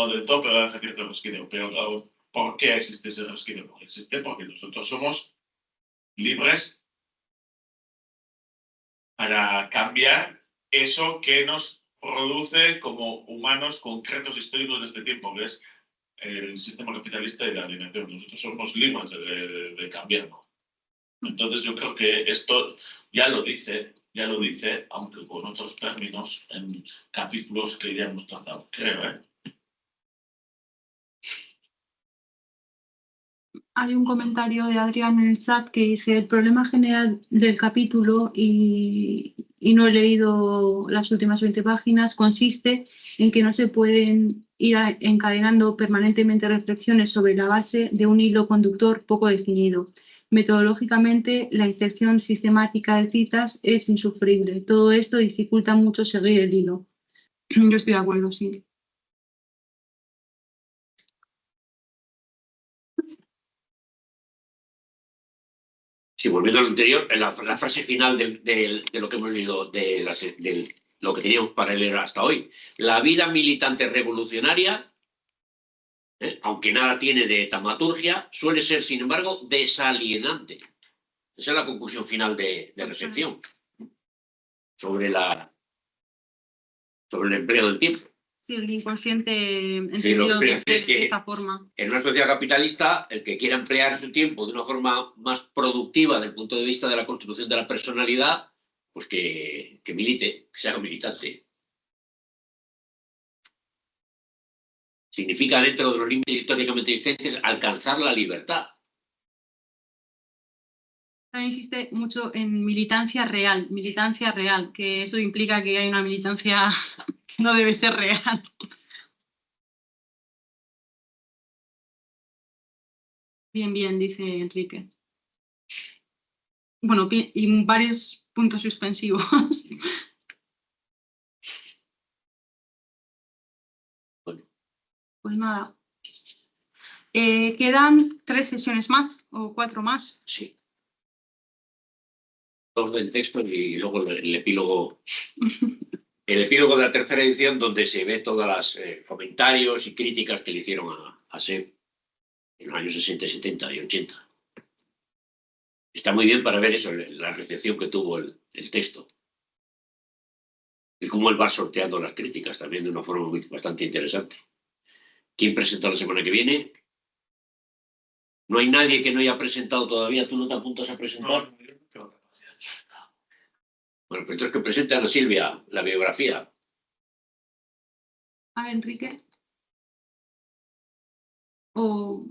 del todo, pero deja cierto resquicio. Pero ¿por qué existe ese resquicio? Existe porque nosotros somos libres para cambiar eso que nos produce como humanos concretos históricos de este tiempo, que es el sistema capitalista y la alienación. Nosotros somos libres de cambiarlo. Entonces yo creo que esto ya lo dice, aunque con otros términos, en capítulos que ya hemos tratado, creo. Hay un comentario de Adrián en el chat que dice: el problema general del capítulo, y no he leído las últimas 20 páginas, consiste en que no se pueden ir encadenando permanentemente reflexiones sobre la base de un hilo conductor poco definido. Metodológicamente, la inserción sistemática de citas es insufrible. Todo esto dificulta mucho seguir el hilo. Yo estoy de acuerdo, sí. Sí, volviendo a lo anterior, la frase final de lo que hemos leído, de lo que teníamos para leer hasta hoy. La vida militante revolucionaria, aunque nada tiene de taumaturgia, suele ser, sin embargo, desalienante. Esa es la conclusión final de recepción sobre la sobre el empleo del tiempo. Sí, el inconsciente Sí, lo entendido que de, hace es que de esta forma. En una sociedad capitalista, el que quiera emplear su tiempo de una forma más productiva desde el punto de vista de la construcción de la personalidad, pues que milite, que sea un militante. Significa, dentro de los límites históricamente existentes, alcanzar la libertad. También insiste mucho en militancia real, que eso implica que hay una militancia que no debe ser real. Bien, bien, dice Enrique. Bueno, y varios puntos suspensivos. Bueno. Pues nada. Quedan 3 sesiones más o 4 más. Sí. 2 del texto y luego el epílogo. El epílogo de la tercera edición, donde se ve todos los comentarios y críticas que le hicieron a Seb en los años 60, 70 y 80. Está muy bien para ver eso, la recepción que tuvo el texto. Y cómo él va sorteando las críticas también de una forma bastante interesante. ¿Quién presenta la semana que viene? No hay nadie que no haya presentado todavía. ¿Tú no te apuntas a presentar? No, yo no tengo capacidad. Bueno, pues entonces que presente a Ana Silvia la biografía. A ver, Enrique. O,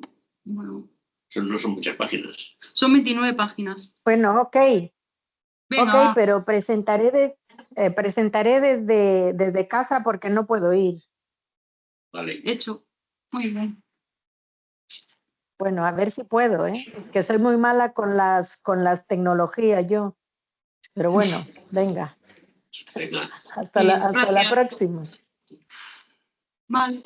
bueno, No son muchas páginas. son 29 páginas. Bueno, ok, Venga, ok, pero presentaré desde casa porque no puedo ir. Vale. hecho. Muy bien. Bueno, a ver si puedo, que soy muy mala con las tecnologías yo. Pero bueno, venga, Venga. hasta la Gracias. próxima. Vale.